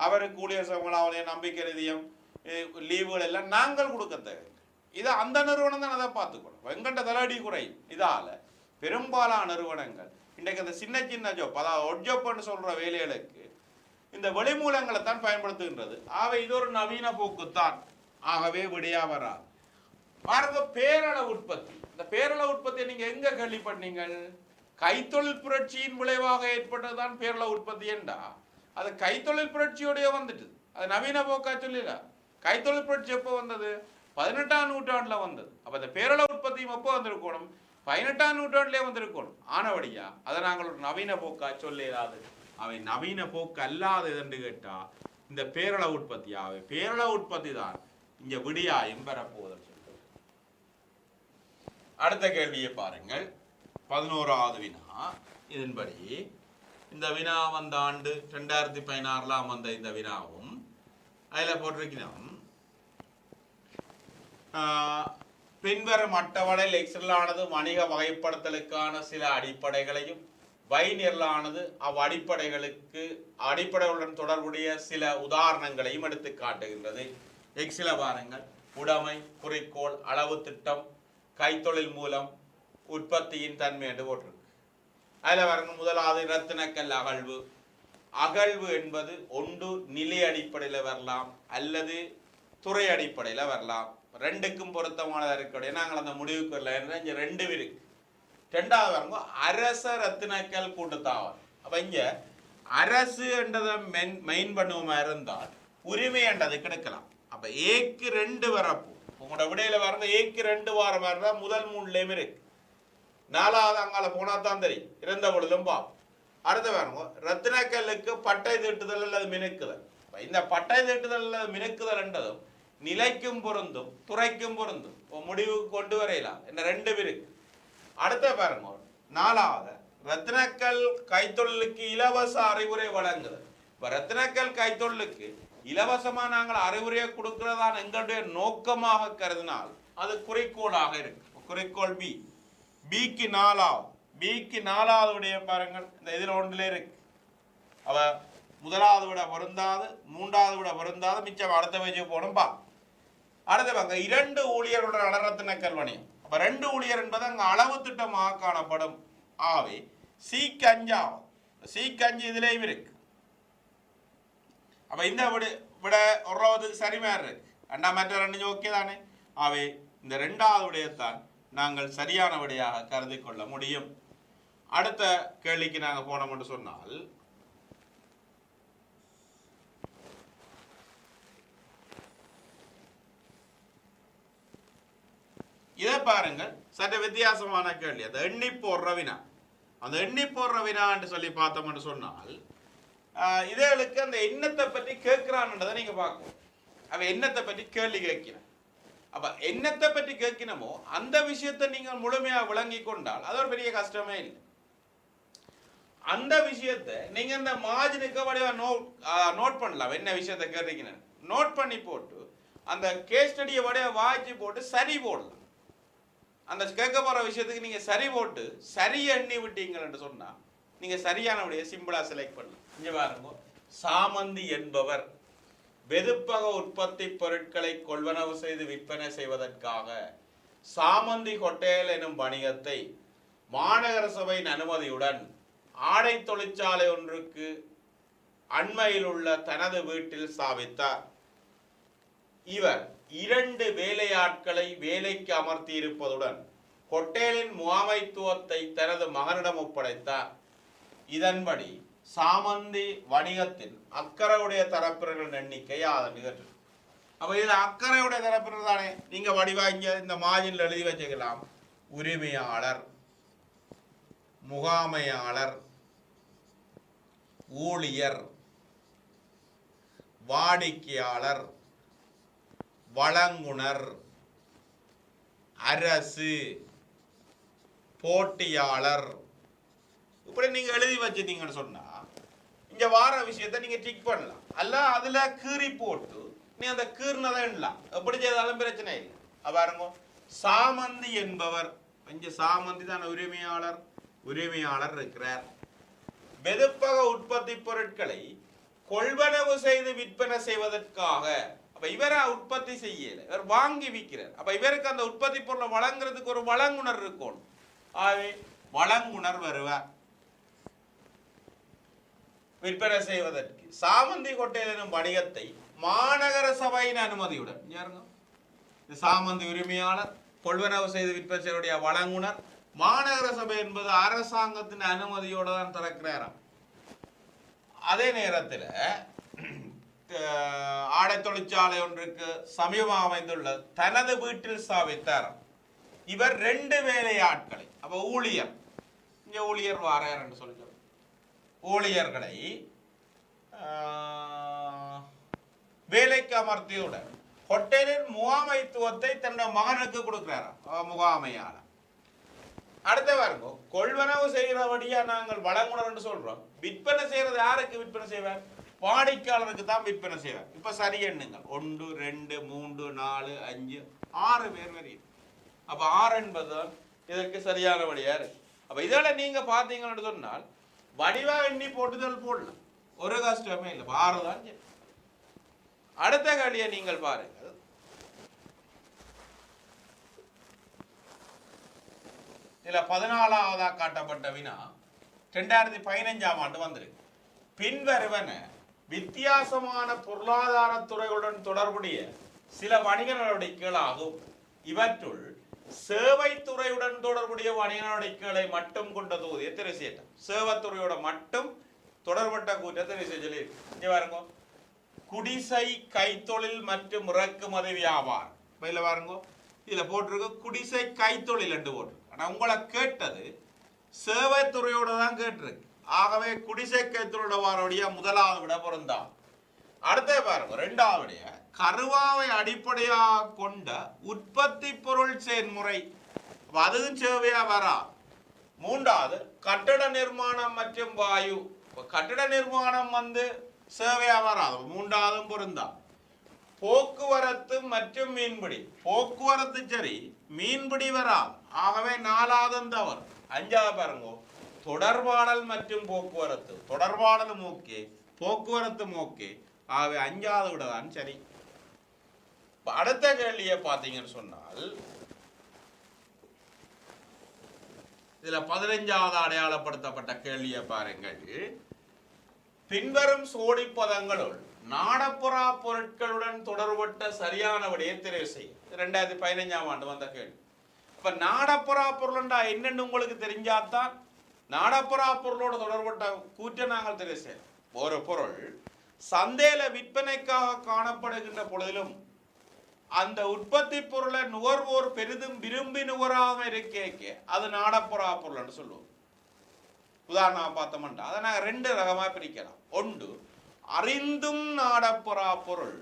அவருக்கு ஊழியர் சம்பளம், நம்பிக்கை நிதியம், லீவுகள் எல்லாம் நாங்கள் கொடுக்க தேவை. இதை அந்த நிறுவனம் தான் அதை பார்த்துக்கணும். எங்கள்கிட்ட தலையடி குறையும். இதால் பெரும்பாலான நிறுவனங்கள் இன்றைக்கு அந்த சின்ன சின்ன ஜோப், அதாவது ஒட்ஜோப்னு சொல்கிற வேலைகளுக்கு இந்த வெளிமூலங்களை தான் பயன்படுத்துகின்றது. ஆகவே இது ஒரு நவீன போக்குத்தான். ஆகவே விடையா வராது. பாருங்க, பேரளவு உற்பத்தி. இந்த பேரளவு உற்பத்தியை நீங்க எங்க கேள்விப்பட்டீங்கள்? கைத்தொழில் புரட்சியின் விளைவாக ஏற்பட்டதுதான் பேரளவு உற்பத்தி என்றா அது கைத்தொழில் புரட்சியோடய வந்துட்டு. அது நவீன போக்கா சொல்லல. கைத்தொழில் புரட்சி எப்போ வந்தது? 18ஆம் நூற்றாண்டுல வந்தது. அப்ப இந்த பேரளவு உற்பத்தியும் எப்போ வந்திருக்கணும்? 18ஆம் நூற்றாண்டிலே வந்திருக்கணும். ஆனபடியா அதை நாங்கள் ஒரு நவீன போக்கா சொல்லிடாது. அவை நவீன போக்கு அல்லாது என்று கேட்டா இந்த பேரளவு உற்பத்தி. அவை பேரளவு உற்பத்தி தான் இங்க விடியாயும் பெறப்போவதற்கு. அடுத்த கேள்வியை பாருங்கள், 11வது வினா. இதன்படி இந்த வினா வந்த ஆண்டு 2016 வந்த இந்த வினாவும் அதில் போட்டிருக்கிறோம். பின்வரும் அட்டவணையில் எக்ஸலானது வணிக வகைப்படுத்தலுக்கான சில அடிப்படைகளையும் வைநிரலானது அடிப்படைகளுடன் தொடர்புடைய சில உதாரணங்களையும் எடுத்து காட்டுகின்றது. எக்ஸில பாருங்கள், உடைமை, குறிக்கோள், அளவு திட்டம், கைத்தொழில் மூலம் உற்பத்தியின் தன்மை என்று போட்டிருக்கு. அதில் பாருங்க, முதலாவது இரத்தினக்கல் அகழ்வு. அகழ்வு என்பது ஒன்று நிலை அடிப்படையில் வரலாம் அல்லது துறை அடிப்படையில் வரலாம். ரெண்டுக்கும் பொருத்தமானதாக இருக்கக்கூடிய நாங்கள் அந்த முடிவுக்கு வரல. இங்கே ரெண்டு இருக்கு. ரெண்டாவது பாருங்க, அரச ரத்தினக்கல் கூட்டுத்தாவல். அப்போ இங்கே அரசு என்றதை மெயின் பண்ணுவோமா இருந்தால் உரிமை என்றது கிடைக்கலாம். அப்போ ஏக்கு 2 வரப்போ உங்களோட விடையில பாருங்க, ஏக்கு 2 வார மாதிரி தான் முதல் 3லேயும் இருக்கு. 4வது அங்கால போனா தான் தெரியும், இருந்த பொழுதும் பா. அடுத்த பாருங்க, ரத்தினக்கல்லுக்கு பட்டை தீட்டுதல் அல்லது மினுக்குதல். இந்த பட்டை தீட்டுதல் அல்லது மினுக்குதல் என்றதும் நிலைக்கும் பொருந்தும் துறைக்கும் பொருந்தும் முடிவுக்கு கொண்டு வரையலாம். இந்த 2 இருக்கு. அடுத்த பாருங்க, 4வது ரத்தினக்கல் கைத்தொழிலுக்கு இலவச அறிவுரை வழங்குதல். இப்ப ரத்தினக்கல் கைத்தொழிலுக்கு இலவசமா நாங்கள் அறிவுரையை கொடுக்கிறதான் எங்களுடைய நோக்கமாக கருதினால் அது குறிக்கோளாக இருக்கு. குறிக்கோள் பி. பிக்கு 4வது உடைய பாருங்கள், இந்த இதில் ஒன்றிலே இருக்கு. அவ முதலாவது விட பொருந்தாது, 3வது விட பொருந்தாது, மிச்சம் அடுத்த வயசு போடும் பா. அடுத்த பாருங்க, 2 ஊழியர்களுடன் ரத்தினக்கல் வணிகம். அப்ப 2 ஊழியர் என்பது அங்க அளவு திட்டமாக காணப்படும். ஆவே சீக்கு 5 இதுலேயும் இருக்கு. அப்ப இந்த விட ஒருவதுக்கு சரி மாதிரி இருக்கு. மற்ற 2 ஓகே தானே. ஆவே இந்த 2வது விடயத்தான் நாங்கள் சரியான விடையாக கருதி கொள்ள முடியும். அடுத்த கேள்விக்கு நாங்க போனோம் என்று சொன்னால், இதை பாருங்கள், சற்று வித்தியாசமான கேள்வி. அந்த எண்ணி போடுற வினா. அந்த எண்ணி போடுற வினா என்று சொல்லி பார்த்தோம் என்று சொன்னால், இதற்கு அந்த எண்ணத்தை பற்றி கேட்கிறான்றதை நீங்க பார்க்கணும். அவ எண்ணத்தை பற்றி கேள்வி கேட்கிறேன். அப்ப எண்ணத்தை பற்றி கேட்கணுமோ அந்த விஷயத்தை நீங்கள் முழுமையா விளங்கி கொண்டால் அது ஒரு பெரிய கஷ்டமே இல்லை. அந்த விஷயத்தை நீங்க இந்த மார்ஜினுக்கு வடிவா நோட் பண்ணலாம். என்ன விஷயத்தை கேட்கிறீங்க நோட் பண்ணி போட்டு அந்த கேஸ் ஸ்டடியை வடிவா வாய்ச்சி போட்டு சரி போடலாம். அந்த கேட்க போற விஷயத்துக்கு நீங்க சரி போட்டு சரி எண்ணி விட்டீங்கன்னு சொன்னா நீங்க சரியான விடைய சிம்பிளா செலக்ட் பண்ணலாம். இங்க பாருங்க, சாமந்தி என்பவர் வெதுப்பக உற்பத்தி பொருட்களை கொள்வனவு செய்து விற்பனை செய்வதற்காக சாமந்தி ஹோட்டல் எனும் வணிகத்தை மாநகர சபையின் அனுமதியுடன் ஆடை தொழிற்சாலை ஒன்றுக்கு அண்மையில் உள்ள தனது வீட்டில் ஸ்தாபித்தார். இவர் 2 வேலையாட்களை வேலைக்கு அமர்த்தி இருப்பதுடன் ஹோட்டலின் முகாமைத்துவத்தை தனது மகனிடம் ஒப்படைத்தார். இதன்படி சாமந்தி வணிகத்தின் அக்கறையுடைய தரப்பினர்கள் எண்ணிக்கை நிகழ்வு. அப்ப இது அக்கறையுடைய தரப்பினர் தானே. நீங்க வடிவாங்க இந்த மார்ஜினில் எழுதி வச்சுக்கலாம். உரிமையாளர், முகாமையாளர், ஊழியர், வாடிக்கையாளர், வழங்குனர், அரசு, போட்டியாளர், இப்படி நீங்க எழுதி வச்சிருந்தீங்கன்னு சொன்னா இங்க வார விஷயத்தை நீங்க டிக் பண்ணலாம். அல்ல அதுல கீறி போட்டு நீ அந்த கீர்னதை எண்ணலாம். எப்படி செய்தாலும் பிரச்சனை இல்லை. பாருங்க, சாமந்தி என்பவர், இங்க சாமந்தி தான் உரிமையாளர் இருக்கிறார். வெதுப்பக உற்பத்தி பொருட்களை கொள்வனவு செய்து விற்பனை செய்வதற்காக. அப்ப இவரை உற்பத்தி செய்யல, இவர் வாங்கி விற்கிறார். அப்ப இவருக்கு அந்த உற்பத்தி பொருளை வழங்குறதுக்கு ஒரு வழங்குனர் இருக்கும். ஆகவே வழங்குனர் வருவார் விற்பனை செய்வதற்கு. சாமந்தி ஹோட்டல் எனும் வணிகத்தை மாநகர சபையின் அனுமதியுடன், சாமந்தி உரிமையாளர், கொள்வனவு செய்து விற்பனை செய்ய வழங்குனர், மாநகர சபை என்பது அரசாங்கத்தின் அனுமதியோடு தான் திறக்கிறாராம். அதே நேரத்தில் ஆடை தொழிற்சாலை ஒன்றுக்கு சமீபம் அமைந்துள்ள தனது வீட்டில் ஸ்தாபித்தாராம். இவர் 2 வேலையாட்களை, அப்ப ஊழியர், இங்க ஊழியர் வாரார் என்று சொல்லுங்க, ஊழியர்களை வேலைக்கு அமர்த்தியுடன் ஹோட்டலின் முகாமைத்துவத்தை தன்னுடைய மகனுக்கு கொடுக்கிறாராம், முகாமையாளர். அடுத்த பாருங்க, கொள்வனவு செய்கிறபடியா நாங்கள் வழங்குனர் என்று சொல்றோம். விற்பனை செய்யறது யாருக்கு விற்பனை செய்வார்? வாடிக்கையாளருக்கு தான் விற்பனை செய்வார். இப்ப சரி எண்ணுங்கள், 1 2 3 4 5 6 பேர் வரையும். அப்ப 6 என்பது இதற்கு சரியான வழியா இருக்கு. அப்ப இதெல்லாம் நீங்க பாத்தீங்கன்னு சொன்னால் வடிவா எண்ணி போட்டுதல் போடலாம், ஒரு கஷ்டமே இல்லை, பாருதான். அடுத்த கேள்வியை நீங்கள் பாருங்கள். இதுல 14ஆவதா காட்டப்பட்ட வினா 2015ஆம் ஆண்டு வந்திருக்கு. பின்வருவன வித்தியாசமான பொருளாதார துறைகளுடன் தொடர்புடைய சில வணிக நடவடிக்கைகள் ஆகும். இவற்றுள் சேவை துறையுடன் தொடர்புடைய வணிக நடவடிக்கைகளை மட்டும் கொண்ட தொகுதியை தெரிவு செய்யட்டும். சேவைத்துறையோட மட்டும் தொடர்பட்ட கூட்டத்தை தெரிவு செய்ய இங்க பாருங்க. குடிசை கைத்தொழில் மற்றும் இறக்குமதி வியாபாரம். இதுல பாருங்க, இதுல போட்டிருக்க குடிசை கைத்தொழில் என்று போட்டிருக்கு. ஆனா உங்களை கேட்டது சேவைத்துறையோட தான் கேட்டிருக்கு. ஆகவே குடிசை கைத்தொழிலோட வாரோடைய முதலாவது விட பொருந்தா. அடுத்த பாருங்க, இரண்டாவது விடைய கருவாவை அடிப்படையாக கொண்ட உற்பத்தி பொருள் செயல்முறை, அதுவும் சேவையா வரா. மூன்றாவது கட்டட நிர்மாணம் மற்றும் வாயு, கட்டட நிர்மாணம் சேவையா வராது, மூன்றாவதும் பொருந்தா. போக்குவரத்து மற்றும் மீன்பிடி, போக்குவரத்து சரி, மீன்பிடி வராது, ஆகவே நாலாவதும் தவறு. அஞ்சாவது பாருங்க, தொடர்பாடல் மற்றும் போக்குவரத்து, தொடர்பாடலும் ஓகே, போக்குவரத்து ஓகே, ஆகவே அஞ்சாவது விட தான் சரி. அடுத்த கேள்வியை பார்த்தீங்கன்னு சொன்னால் இதுல 15ஆவது அடையாளப்படுத்தப்பட்ட கேள்வியை பாருங்கள். பின்வரும் சோடிப்பதங்களுள் நாடப்புறா பொருட்களுடன் தொடர்பட்ட சரியான விடையை தெரிவு செய்யும். 2015ஆம் ஆண்டு வந்த கேள்வி. இப்ப நாடப்புறா பொருள்டா என்னன்னு உங்களுக்கு தெரிஞ்சாதான் நாடப்புறா பொருளோட தொடர்பட்ட கூற்றை நாங்கள் தெரிவு செய்யலாம். ஒரு பொருள் சந்தையில விற்பனைக்காக காணப்படுகின்ற பொழுதிலும் அந்த உற்பத்தி பொருளை நுகர்வோர் பெரிதும் விரும்பி நுகராம இருக்கே அது நாடப்புறா பொருள்னு சொல்லுவோம். உதாரணமாக பார்த்தோம்னா அதை நாங்கள் ரெண்டு ரகமாக பிரிக்கலாம். ஒன்று அறிந்தும் நாடப்புறா பொருள்,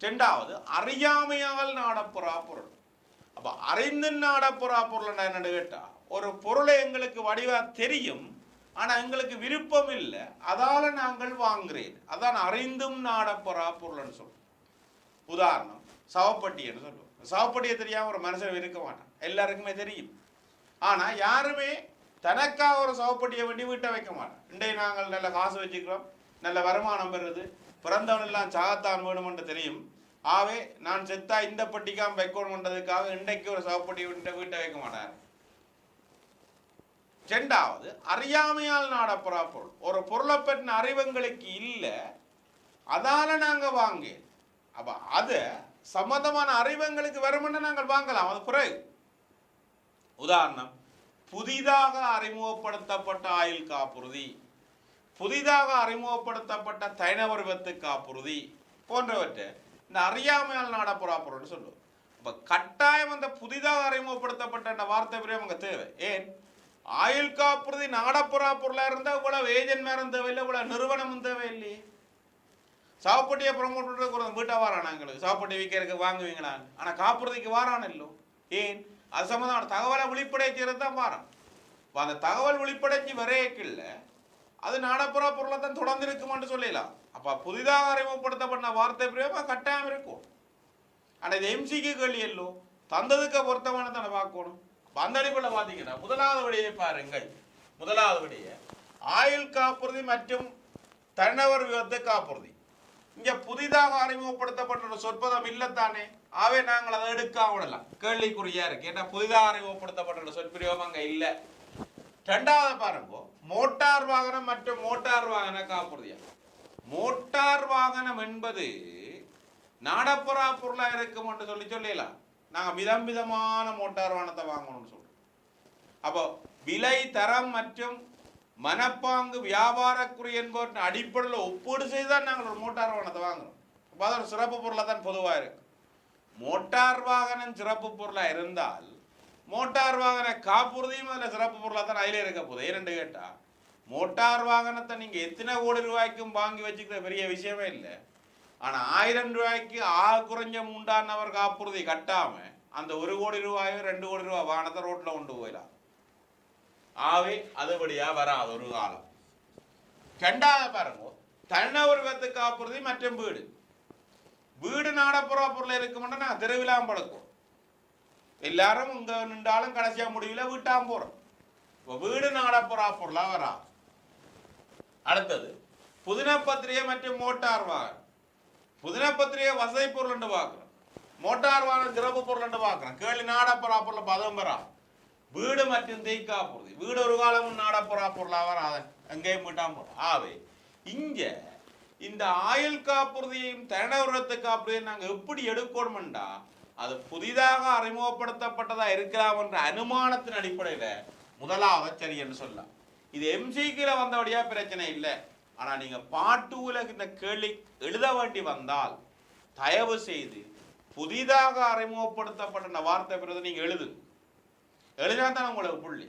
இரண்டாவது அறியாமையால் நாடப்புறா பொருள். அப்ப அறிந்து நாடப்புறா பொருள் என்னன்னு கேட்டா, ஒரு பொருளை எங்களுக்கு வடிவா தெரியும் ஆனா எங்களுக்கு விருப்பம் இல்லை, அதால நாங்கள் வாங்குறேன், அதான் அறிந்தும் நாடப்புறா பொருள்னு சொல்றோம். உதாரணம் சவப்பட்டின்னு சொல்லுவோம். சவப்பட்டியை தெரியாம ஒரு மனுஷன் இருக்க மாட்டான், எல்லாருக்குமே தெரியும். ஆனா யாருமே தனக்காக ஒரு சவப்பட்டியை வேண்டி வீட்டை வைக்க மாட்டோம். இன்றைய நாங்கள் நல்ல காசு வச்சுக்கிறோம், நல்ல வருமானம் பெறுது, பிறந்தவன் எல்லாம் சாகத்தான் வேணுமென்று தெரியும். ஆகவே நான் செத்தா இந்த பட்டிக்காம வைக்கணும்ன்றதுக்காக இன்றைக்கு ஒரு சவப்பட்டியை வீட்டை வைக்க மாட்டார். இரண்டாவது அறியாமையால் நாடப்புறா பொருள், ஒரு பொருளை பற்றின அறிவங்களுக்கு இல்லை, அதால நாங்க வாங்க. அப்ப அது சம்பந்தமான அறிவங்களுக்கு வருமென்று நாங்கள் வாங்கலாம், அது குறைவு. உதாரணம் புதிதாக அறிமுகப்படுத்தப்பட்ட ஆயுள் காப்புறுதி, புதிதாக அறிமுகப்படுத்தப்பட்ட தனிநபர் விபத்து காப்புறுதி போன்றவற்றை இந்த அறியாமையால் நாடப்புறா பொருள் சொல்லுவோம். அப்ப கட்டாயம் அந்த புதிதாக அறிமுகப்படுத்தப்பட்ட வார்த்தை பிரியம் அங்க தேவை. ஏன் ஆயுள் காப்புறுதி நாடப்புறா பொருளா இருந்தா இவ்வளவு ஏஜென்ட் மேரம் தேவையில்லை, இவ்வளவு நிறுவனமும் தேவையில்லையே. சாவப்பட்டியை ப்ரமோட் பண்றதுக்கு வீட்டா வாரானா, எங்களுக்கு சாவப்பட்டி விற்கிறதுக்கு வாங்குவீங்களான்னு. ஆனா காப்புறுதிக்கு வாரான் இல்லோ. ஏன் அது சம்பந்தமான தகவலை வெளிப்படைக்கிறது தான் வாரான். அந்த தகவல் வெளிப்படைச்சு வரையக்கில்ல அது நாடப்புறா பொருளை தான் தொடர்ந்து இருக்குமான்னு சொல்லலாம். அப்ப புதிதாக அறிமுகப்படுத்தப்பட்ட வார்த்தை பிரிவா கட்டாயம் இருக்கும். ஆனா இது எம்சிக்கு கேள்வி எல்லோ தந்ததுக்கு பொருத்தமான தானே பார்க்கணும். அந்த அடிப்படையில் பார்த்தீங்கன்னா முதலாவது விடையை பாருங்கள். முதலாவது விடைய ஆயுள் காப்புறுதி மற்றும் தனிநபர் விபத்து காப்புறுதி. இங்க புதிதாக அறிமுகப்படுத்தப்பட்ட சொற்பதம் இல்லத்தானே, ஆவே நாங்கள் அதை எடுக்க விடலாம், கேள்விக்குறியா இருக்கு. ஏன்னா புதிதாக அறிமுகப்படுத்தப்பட்ட சொற்பிரியோகம் அங்க இல்லை. இரண்டாவது பாருங்க மோட்டார் வாகனம் மற்றும் மோட்டார் வாகன காப்புறுதியா. மோட்டார் வாகனம் என்பது நாடப்புறா பொருளா இருக்கும் என்று சொல்லலாம். நாங்க விதம் விதமான மோட்டார் வாகனத்தை வாங்கணும்னு சொல்றோம். அப்போ விலை தரம் மற்றும் மனப்பாங்கு வியாபாரக்குறி என்பவற்றின் அடிப்படையில் ஒப்பீடு செய்துதான் நாங்கள் ஒரு மோட்டார் வாகனத்தை வாங்குறோம். அப்போ அது ஒரு சிறப்பு பொருளாக தான் பொதுவாக இருக்கு. மோட்டார் வாகனம் சிறப்பு பொருளாக இருந்தால் மோட்டார் வாகன காப்புறுதியும் அதில் சிறப்பு பொருளாக தான் அதிலே இருக்க போகுது. ஏன்னு கேட்டா மோட்டார் வாகனத்தை நீங்க எத்தனை கோடி ரூபாய்க்கும் வாங்கி வச்சுக்கிற பெரிய விஷயமே இல்லை. ஆனா 1000 ரூபாய்க்கு ஆக குறைஞ்ச உண்டானவர் காப்புறுதி கட்டாம அந்த 1 கோடி ரூபாயோ 2 கோடி ரூபாய் வாகனத்தை ரோட்ல கொண்டு போயிடலாம். ஆவே அதுபடியா வராது ஒரு காலம். இரண்டாவது பாருங்க தனிநபர் விபத்து காப்புறுதி மற்றும் வீடு. வீடு நாடப்புறா பொருள் இருக்கும்னா நாங்கள் தெருவிலாம் பழக்கம், எல்லாரும் இங்க நின்றாலும் கடைசியா முடிவில் வீட்டாம் போறோம். வீடு நாடப்புறா பொருளா வராது. அடுத்தது புதினப்பத்திரிகை மற்றும் மோட்டார் வாகனம். புதினப்பத்திரிகை வசதி பொருள் என்று பார்க்கிறோம், மோட்டார் வாகனம் சிறப்பு பொருள் என்று பார்க்கிறோம். கேள்வி நாடப்புறா பொருள் பதம் பெறா. வீடு மற்றும் தேய்க்கா பொருள், வீடு ஒரு காலமும் நாடப்புறா பொருளாக வராத, எங்கேயும் வீட்டாம போறோம். ஆவே இங்க இந்த ஆயுள் காப்புறுதியையும் தனிநபரத்து காப்புறுதியையும் நாங்கள் எப்படி எடுக்கணும்டா, அது புதிதாக அறிமுகப்படுத்தப்பட்டதா இருக்கலாம் என்ற அனுமானத்தின் அடிப்படையில் முதலாவது சரி என்று சொல்லலாம். இது எம்சிக்கில வந்தபடியா பிரச்சனை இல்லை. ஆனா நீங்க பாட்டுல இந்த கேள்வி எழுத வேண்டி வந்தால் தயவு செய்து புதிதாக அறிமுகப்படுத்தப்பட்ட வார்த்தை பிறகு நீங்க எழுதினா தான் உங்களுக்கு புள்ளி.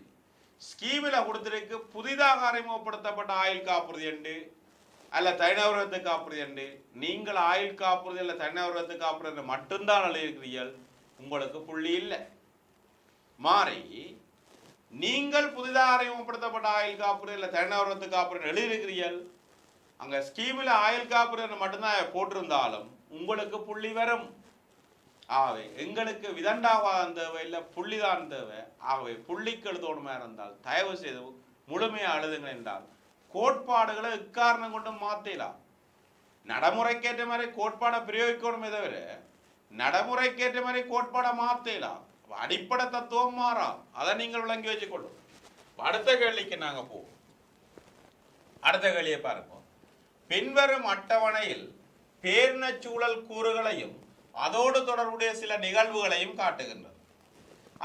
ஸ்கீமில் கொடுத்திருக்கு புதிதாக அறிமுகப்படுத்தப்பட்ட ஆயுள் காப்புறுதி என்று அல்ல தனிநபரத்து காப்புறுதி என்று. நீங்கள் ஆயுள் காப்புறுதி அல்ல தனிநபரத்து காப்புறுதி மட்டும்தான் எழுதியிருக்கிறீர்கள், உங்களுக்கு புள்ளி இல்லை. மாறி நீங்கள் புதிதாக அறிமுகப்படுத்தப்பட்ட ஆயுள் காப்புறுதி அல்ல தனிநபரத்து காப்புறுதி எழுதியிருக்கிறீர்கள், அங்க ஸ்கீமில் ஆயுள் காப்புறுதி மட்டும்தான் போட்டிருந்தாலும் உங்களுக்கு புள்ளி வரும். ஆகவே எங்களுக்கு விதண்டாவாதம் தேவை, இல்லை புள்ளிதான் தேவை. ஆகவே புள்ளிக்கு எழுதணுமா இருந்தால் தயவு செய்து முழுமையாக எழுதுங்கள். என்றால் கோட்பாடுகளை எக்காரணம் கொண்டு மாற்றலாம். நடைமுறைக்கேற்ற மாதிரி கோட்பாடை பிரயோகிக்கணுமே தவிர நடைமுறைக்கேற்ற மாதிரி கோட்பாடை மாற்றலாம். அடிப்படை தத்துவம் மாறா, அதை நீங்கள் விளங்கி வச்சுக்கொள்ளும். அடுத்த கேள்விக்கு நாங்க போவோம். அடுத்த கேள்வியை பாருங்க. பின்வரும் அட்டவணையில் பேரினச்சூழல் கூறுகளையும் அதோடு தொடர்புடைய சில நிகழ்வுகளையும் காட்டுகின்றது.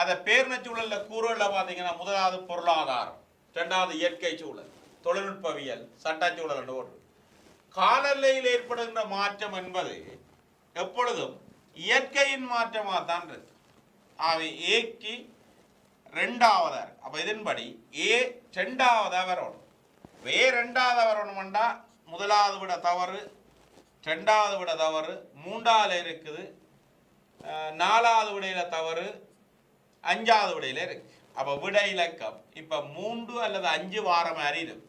அதை பேரினச்சூழல்ல கூறுகள்ல பார்த்தீங்கன்னா முதலாவது பொருளாதாரம், இரண்டாவது இயற்கை சூழல், தொழில்நுட்பவியல், சட்டச்சூழல் என்று ஒன்று. காலநிலையில் ஏற்படுகின்ற மாற்றம் என்பது எப்பொழுதும் இயற்கையின் மாற்றமாக தான் இருக்கு. ஆகவே ஏக்கு ரெண்டாவதா இருக்கு. அப்ப இதன்படி ஏ ரெண்டாவதா வரணும். ஏ ரெண்டாவதா வரணும்டா முதலாவது விட தவறு, ரெண்டாவது விட தவறு, மூன்றாவது இருக்குது, நாலாவது விடையில தவறு, அஞ்சாவது விடையில இருக்கு. அப்ப விட இலக்கம் இப்ப 3 அல்லது 5 வார மாதிரி இருக்கு.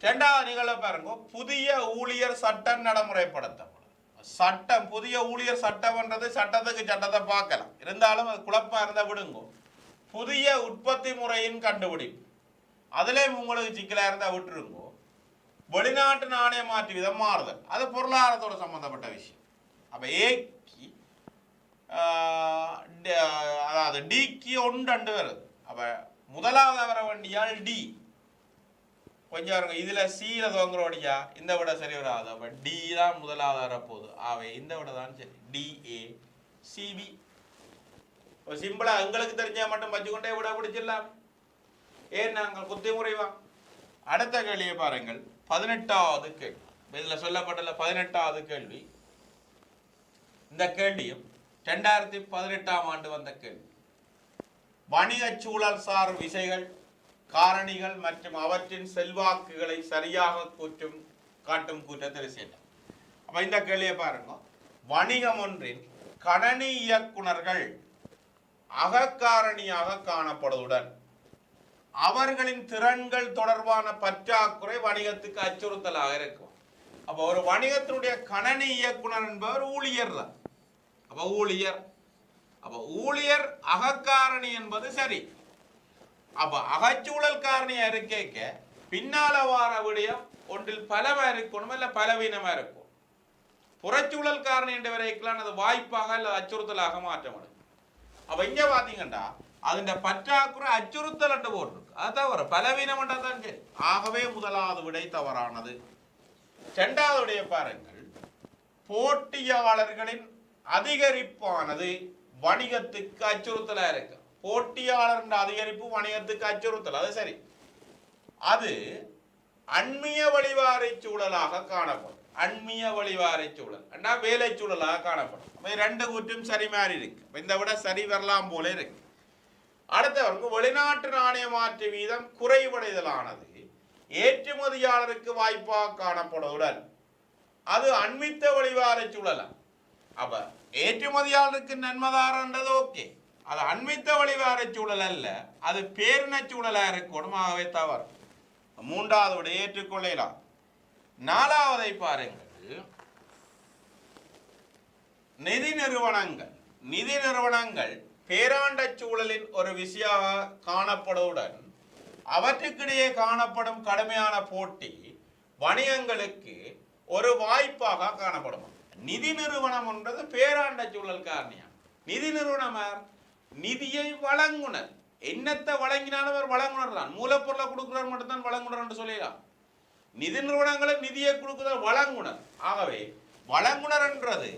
இரண்டாவது நிகழ்வு பாருங்க, புதிய ஊழியர் சட்டம் நடைமுறைப்படுத்தப்படும். சட்டம், புதிய ஊழியர் சட்டம்ன்றது சட்டத்துக்கு சட்டத்தை பார்க்கலாம், இருந்தாலும் அது குழப்பம் இருந்தா விடுங்க. புதிய உற்பத்தி முறையின் கண்டுபிடிப்பு, அதுல உங்களுக்கு சிக்கலா இருந்தா விட்டுருங்க. வெளிநாட்டு நாணய மாற்று விதம் மாறுதல், அது பொருளாதாரத்தோட சம்பந்தப்பட்ட விஷயம். அப்ப ஏக்கு அதாவது டிக்கு 1 வருது. அப்ப முதலாவது வர வேண்டியால் டி கொஞ்சம் இருங்க. இதுல சில துவங்குறோடியா இந்த விட சரி வராது. அப்ப டி தான் முதலாவது வரப்போகுது. ஆவே இந்த விட தான் சரி. டிஏ சிபி சிம்பிளா எங்களுக்கு தெரிஞ்சா மட்டும் வச்சுக்கொண்டே விட பிடிச்சிடலாம். ஏன் நாங்கள் குத்தி முறைவா. அடுத்த கேள்வியை பாருங்கள், 18வது கேள்வி. இதுல சொல்லப்பட்டுள்ள 18வது கேள்வி. இந்த கேள்வியும் 2018ஆம் ஆண்டு வந்த கேள்வி. வணிக சூழல் சார் விசைகள், காரணிகள் மற்றும் அவற்றின் செல்வாக்குகளை சரியாக காட்டும் கூற்றத்தை செய்யலாம். அப்ப இந்த கேள்வியை பாருங்க. வணிகம் ஒன்றின் கணனி இயக்குனர்கள் அகக்காரணியாக காணப்படுவதுடன் அவர்களின் திறன்கள் தொடர்பான பற்றாக்குறை வணிகத்துக்கு அச்சுறுத்தலாக இருக்கும். அப்ப ஒரு வணிகத்தினுடைய கணனி இயக்குனர் என்பவர் ஊழியர் தான். அப்ப ஊழியர் அகக்காரணி என்பது சரி. அப்ப அகச்சூழல் காரணியா இருக்க பின்னால வார விடயம் ஒன்றில் பலமா இருக்கணும், இல்ல பலவீனமா இருக்கும். புறச்சூழல் காரணி என்ற வரைக்கலாம் அது வாய்ப்பாக அல்லது அச்சுறுத்தலாக மாற்றப்படும். அப்ப இங்க பாத்தீங்கன்னா அதுண்ட பற்றாக்குறை அச்சுறுத்தல் என்று போட்டிருக்கு, அது தவிர பலவீனம் என்றால் சரி. ஆகவே முதலாவது விடை தவறானது. இரண்டாவது விடைய பாருங்கள், போட்டியாளர்களின் அதிகரிப்பானது வணிகத்துக்கு அச்சுறுத்தலா இருக்கு. போட்டியாளர் அதிகரிப்பு வணிகத்துக்கு அச்சுறுத்தல், அது சரி. அது அண்மிய வழிவாரை சூழலாக காணப்படும். அண்மிய வழிவாரை சூழல் அண்ணா வேலை சூழலாக காணப்படும். ரெண்டு கூற்றும் சரி மாறி இருக்கு. இந்த விட சரி வரலாம் போல இருக்கு. அடுத்தவருக்கு வெளிநாட்டு நாணய மாற்று வீதம் குறைவடைதலானது ஏற்றுமதியாளருக்கு வாய்ப்பாக காணப்படுவதுடன் அது அண்மித்த வழிவாரை சூழலா. அப்ப ஏற்றுமதியாளருக்கு நன்மதாரன்றது ஓகே, அது அண்மித்த வழிவாரை சூழல் அல்ல, அது பேரின சூழலா இருக்கணும். ஆகவே தவறு. மூன்றாவது விட ஏற்றுக்கொள்ளலாம். நாலாவதை பாருங்கள், நிதி நிறுவனங்கள் பேராண்ட சூழலின் ஒரு விஷயமாக காணப்படுவதுடன் அவற்றுக்கிடையே காணப்படும் கடுமையான போட்டி வணிகங்களுக்கு ஒரு வாய்ப்பாக காணப்படும். நிதி நிறுவனம் என்றது பேராண்ட சூழல் காரணியா. நிதி நிறுவனம் நிதியை வழங்குனர். என்னத்தை வழங்கினாலும் அவர் வழங்குனர் தான். மூலப்பொருளை கொடுக்கிறார் மட்டும்தான் வழங்குனர் என்று சொல்லலாம். நிதி நிறுவனங்களுக்கு நிதியை கொடுக்குதல் வழங்குனர். ஆகவே வழங்குனர் என்றது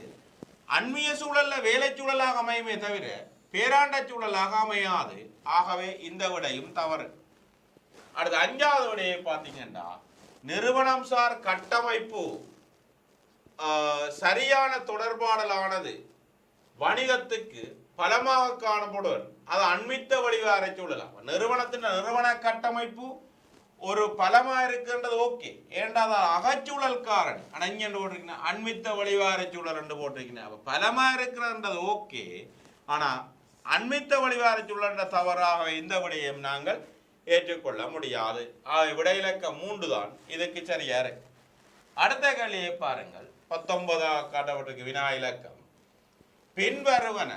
அண்மைய சூழல்ல வேலை சூழலாக அமையுமே தவிர பேராண்ட சூழலாக அமையாது. ஆகவே இந்த விடையும் தவறு. அடுத்து அஞ்சாவது விடையை பார்த்தீங்கன்னா நிறுவனம் சார் கட்டமைப்பு சரியான தொடர்பாடலானது வணிகத்துக்கு பலமாக காணப்படுவது அது அண்மித்த வடிவாரை சூழலாம். நிறுவனத்தின் நிறுவன கட்டமைப்பு ஒரு பலமா இருக்குன்றது ஓகே. ஏன்டா அகச்சூழல் காரணி. ஆனால் இங்கே போட்டிருக்கீங்க அண்மித்த வழிவார சூழல் என்று போட்டிருக்கீங்க. அப்போ பலமா இருக்கிறன்றது ஓகே. ஆனால் அண்மித்த வழிவார சூழல் தவறாக இந்த விடையும் நாங்கள் ஏற்றுக்கொள்ள முடியாது. விடையிலக்கம் 3 தான் இதுக்கு சரியா இருக்கு. அடுத்த கேள்வியை பாருங்கள். 19 காட்டப்பட்டிருக்கு வினா இலக்கம். பின்வருவன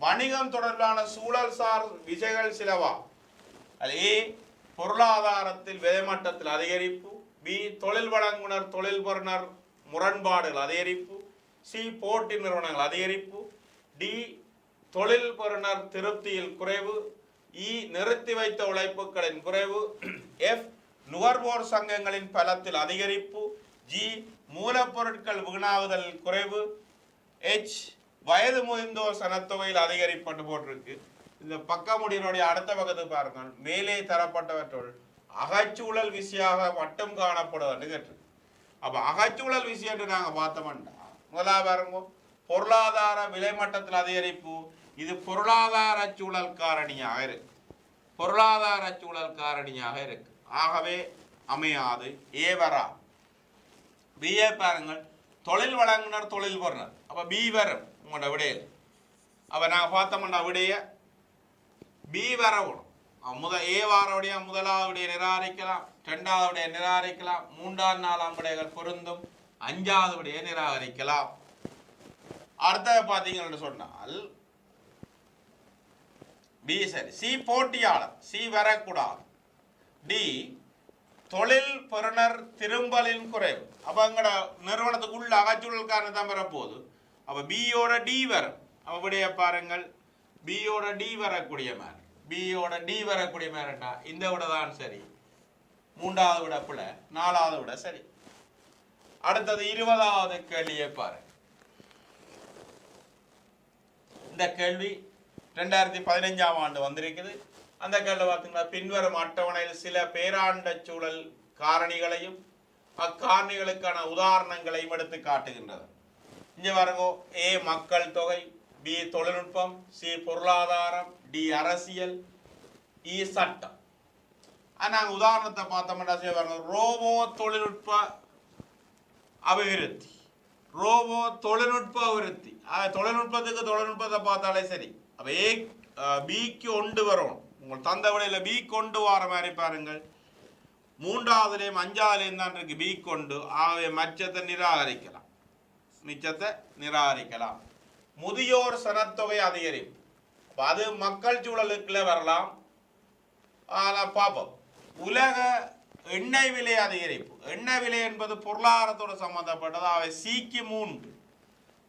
வணிகம் தொடர்பான சூழல் சார் விசைகள் சிலவா? ஏ பொருளாதாரத்தில் விலைமட்டத்தில் அதிகரிப்பு, பி தொழில் வழங்குனர் தொழில் பெறுநர் முரண்பாடுகள் அதிகரிப்பு, சி போட்டி நிறுவனங்கள் அதிகரிப்பு, டி தொழில் பெறுநர் திருப்தியில் குறைவு, இ நிறுத்தி வைத்த உழைப்புகளின் குறைவு, எஃப் நுகர்வோர் சங்கங்களின் பலத்தில் அதிகரிப்பு, ஜி மூலப்பொருட்கள் வீணாகுதல் குறைவு, எச் வயது முதிர்ந்தோர் சனத்தொகையில் அதிகரிப்பு போட்டிருக்கு. இந்த பக்கமுடியினுடைய அடுத்த பக்கத்து பாருங்கள். மேலே தரப்பட்டவற்றுள் அகச்சூழல் விசையாக மட்டும் காணப்படுவது கேட்டு. அப்ப அகச்சூழல் விசை என்று நாங்க பார்த்தோம்னா முதலாவது பாருங்க பொருளாதார விலை மட்டத்தில் அதிகரிப்பு. இது பொருளாதார சூழல் காரணியாக இருக்கு. பொருளாதார சூழல் காரணியாக இருக்கு. ஆகவே அமையாது. ஏ வரா. பிஏ பாருங்கள் தொழில் வழங்குனர் தொழில் பெறுனர். அப்ப பி வரும் உங்களோட விடையில். அப்ப நாங்க பார்த்தோம்னா விடைய பி வரவும் ஏ வாரோடைய முதலாவது விடையை நிராகரிக்கலாம், 2வது விடையை நிராகரிக்கலாம், 3ஆம் 4ஆம் விடைகள் பொருந்தும், 5வது விடையை நிராகரிக்கலாம். அடுத்தது பார்த்தீங்கன்னு சொன்னால் பி சரி. சி போட்டியாளர், சி வரக்கூடாது. டி தொழில் பெறுநர் திரும்பலின் குறைவு. அப்ப எங்கட நிறுவனத்துக்குள்ள அகச்சூழல் காரணம் தான் வரப்போகுது. அப்ப பியோட டி வரும். அப்ப விடைய பாருங்கள் பியோட டி வரக்கூடிய மாதிரி. பியோட டி வரக்கூடிய மாதிரிட்டா இந்த விட தான் சரி. 3வது விட பிள்ளை, 4வது விட சரி. அடுத்தது 20வது கேள்வியை பாருங்க. இந்த கேள்வி 2015ஆம் ஆண்டு வந்திருக்குது. அந்த கேள்வி பார்த்தீங்கன்னா பின்வரும் அட்டவணையில் சில பேராண்ட சூழல் காரணிகளையும் அக்காரணிகளுக்கான உதாரணங்களையும் எடுத்து காட்டுகின்றது. இங்க பாருங்க. ஏ மக்கள் தொகை, பி தொழில்நுட்பம், சி பொருளாதாரம், டி அரசியல், இ சட்டம். நாங்கள் உதாரணத்தை பார்த்தோம்னா பாருங்க. ரோபோ தொழில்நுட்ப அபிவிருத்தி. ரோபோ தொழில்நுட்ப அபிவிருத்தி. தொழில்நுட்பத்துக்கு தொழில்நுட்பத்தை பார்த்தாலே சரி. அப்ப ஏ பிக்கு ஒன்று வரணும். உங்கள் தந்த விடையில பி கொண்டு வர மாதிரி பாருங்கள். 3ஆவதுலேயும் 5ஆவதுலேயும் தான் இருக்கு பி கொண்டு. ஆகவே மச்சத்தை நிராகரிக்கலாம், மிச்சத்தை நிராகரிக்கலாம். முதியோர் சனத்தொகை அதிகரிப்பு. அது மக்கள் சூழலுக்குள்ள வரலாம். பார்ப்போம். உலக எண்ணெய் விலை அதிகரிப்பு. எண்ணெய் விலை என்பது பொருளாதாரத்தோடு சம்பந்தப்பட்டது. அவை சிக்கு 3.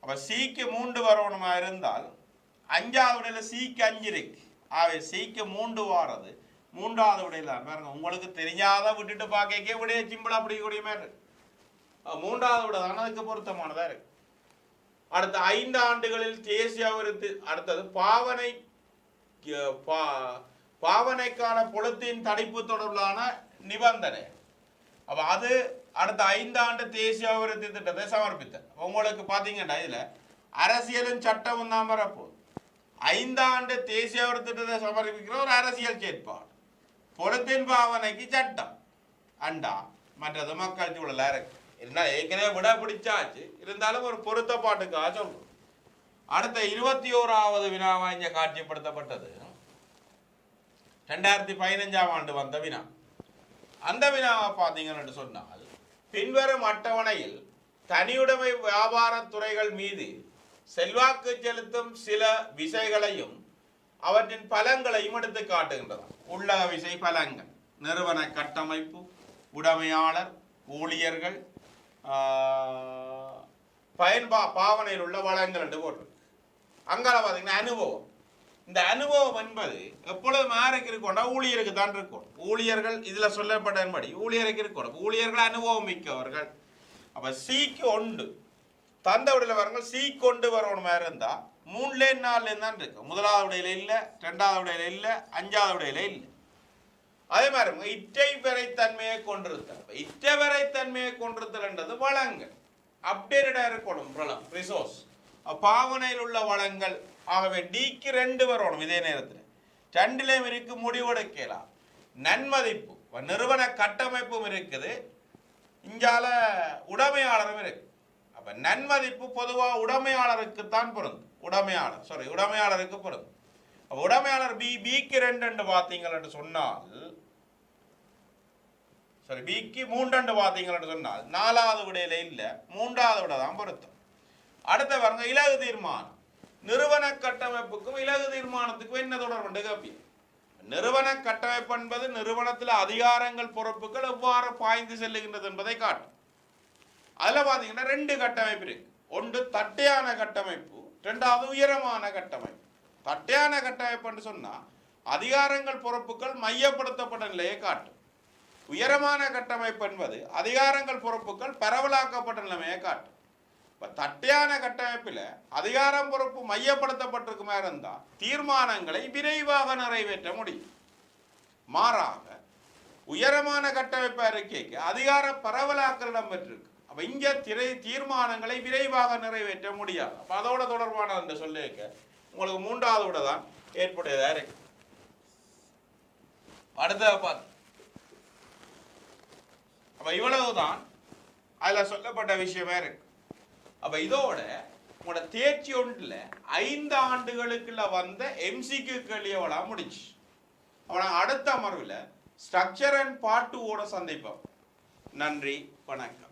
அப்ப சிக்கு 3 வரணுமா இருந்தால் 5வது விடையில சிக்கு 5 இருக்கு. அவை சிக்கு 3 வாரது 3வது விடையில பாருங்க. உங்களுக்கு தெரியாத விட்டுட்டு பார்க்க விடைய சிம்பிளா பிடிக்கக்கூடிய மாதிரி 3வது விட தான் அதுக்கு பொருத்தமானதா இருக்கு. அடுத்த 5 ஆண்டுகளில் தேசிய அபிவிருத்தி. அடுத்தது பாவனைக்கான பொழுத்தின் தடுப்பு தொடர்பான நிபந்தனை. அப்ப அது அடுத்த 5 ஆண்டு தேசிய அபிவிருத்தி திட்டத்தை சமர்ப்பித்த. உங்களுக்கு பாத்தீங்கன்னா இதுல அரசியலும் சட்டமும் தான் வரப்போகுது. 5 ஆண்டு தேசிய அபிவிருத்தி திட்டத்தை சமர்ப்பிக்கிற ஒரு அரசியல் செயற்பாடு, பொழுத்தின் பாவனைக்கு சட்டம் அண்டா, மற்றது மக்கள் சூழலா இருக்கு. ஏற்கனவே விட பிடிச்சாச்சு, இருந்தாலும் ஒரு பொருத்தப்பாட்டுக்காக சொல்றோம். அடுத்த 21வது வினாவா இங்க காட்சிப்படுத்தப்பட்டது 2015ஆம் ஆண்டு வந்த வினா. அந்த வினாவை பார்த்தீங்கன்னு சொன்னால் பின்வரும் அட்டவணையில் தனியுடைமை வியாபார துறைகள் மீது செல்வாக்கு செலுத்தும் சில விசைகளையும் அவற்றின் பலங்களையும் எடுத்து காட்டுகின்றன. உள்ளக விசை பலங்கள். நிறுவன கட்டமைப்பு, உடைமையாளர், ஊழியர்கள், பாவனையில் உள்ள வளங்கள் என்று போட்டிருக்கு. அங்கால பார்த்தீங்கன்னா அனுபவம். இந்த அனுபவம் என்பது எப்பொழுதும் யாருக்கு இருக்கோம்னா ஊழியருக்கு தான் இருக்கும். ஊழியர்கள் இதில் சொல்லப்பட்டபடி ஊழியருக்கு இருக்கணும். ஊழியர்கள் அனுபவம் மிக்கவர்கள். அப்போ சீக்கு ஒன்று தந்த விடையில வரங்கள் சீ கொண்டு வரணும் மாதிரி இருந்தால் 3 4 தான் இருக்கு. முதலாவது விடையில இல்லை, 2வது விடையில இல்லை, 5வது விடையில இல்லை. அதே மாதிரி இற்றை விரைத்தன்மையை கொண்டிருத்தல். இற்றை விரைத்தன்மையை கொண்டிருத்தல்ன்றது வளங்கள் அப்டேட்டடா இருக்கணும். வளம் ரிசோர்ஸ் பாவனையில் உள்ள வளங்கள். ஆகவே டிக்கு 2 வரணும். இதே நேரத்தில் 2லையும் இருக்கு முடிவெடுக்கலாம். நன்மதிப்பு நிறுவன கட்டமைப்பும் இருக்குது, இங்கால உடைமையாளரும் இருக்கு. அப்ப நன்மதிப்பு பொதுவாக உடைமையாளருக்கு தான் பொருந்தும். உடைமையாளருக்கு பொருந்தும். உடைமையாளர் பிக்கு 2 பார்த்தீங்கன்னு சொன்னால், பிக்கு 3 பார்த்தீங்கன்னு சொன்னால் 4வது விடையில இல்ல, 3வது விட தான் பொருத்தம். அடுத்த பாருங்க இலகு தீர்மானம். நிறுவன கட்டமைப்புக்கும் இலகு தீர்மானத்துக்கும் என்ன தொடர்பு கேட்பீங்க? நிறுவன கட்டமைப்பு என்பது நிறுவனத்தில் அதிகாரங்கள் பொறுப்புகள் எவ்வாறு பாய்ந்து செல்லுகின்றது என்பதை காட்டும். அதுல பாத்தீங்கன்னா 2 கட்டமைப்பு இருக்கு. ஒன்று தட்டையான கட்டமைப்பு, 2வது உயரமான கட்டமைப்பு. தட்டையான கட்டமைப்பு சொன்னா அதிகாரங்கள் பொறுப்புகள் மையப்படுத்தப்பட்ட நிலையை காட்டும். உயரமான கட்டமைப்பு என்பது அதிகாரங்கள் பொறுப்புகள் பரவலாக்கப்பட்ட நிலைமையை காட்டும். இப்ப தட்டையான கட்டமைப்பில் அதிகாரம் பொறுப்பு மையப்படுத்தப்பட்டிருக்குமா இருந்தால் தீர்மானங்களை விரைவாக நிறைவேற்ற முடியும். மாறாக உயரமான கட்டமைப்பு அறிக்கைக்கு அதிகார பரவலாக்கல் இடம்பெற்றிருக்கு. அப்ப இங்க தீர்மானங்களை விரைவாக நிறைவேற்ற முடியாது. அப்ப அதோட தொடர்பான அந்த சொல்லிக்க உங்களுக்கு 3வது விட தான் ஏற்புடையதா இருக்கு. அடுத்த பார்த்து அப்ப இவ்வளவுதான் அதுல சொல்லப்பட்ட விஷயமே இருக்கு. அப்ப இதோட உங்களோட தேர்ச்சி ஒன்றுல 5 ஆண்டுகளுக்குள்ள வந்த எம்சிக்கு கேள்வியவளா முடிச்சு. அவனை அடுத்த அமர்வில் ஸ்ட்ரக்சர் அண்ட் பார்ட் 2 சந்திப்போம். நன்றி, வணக்கம்.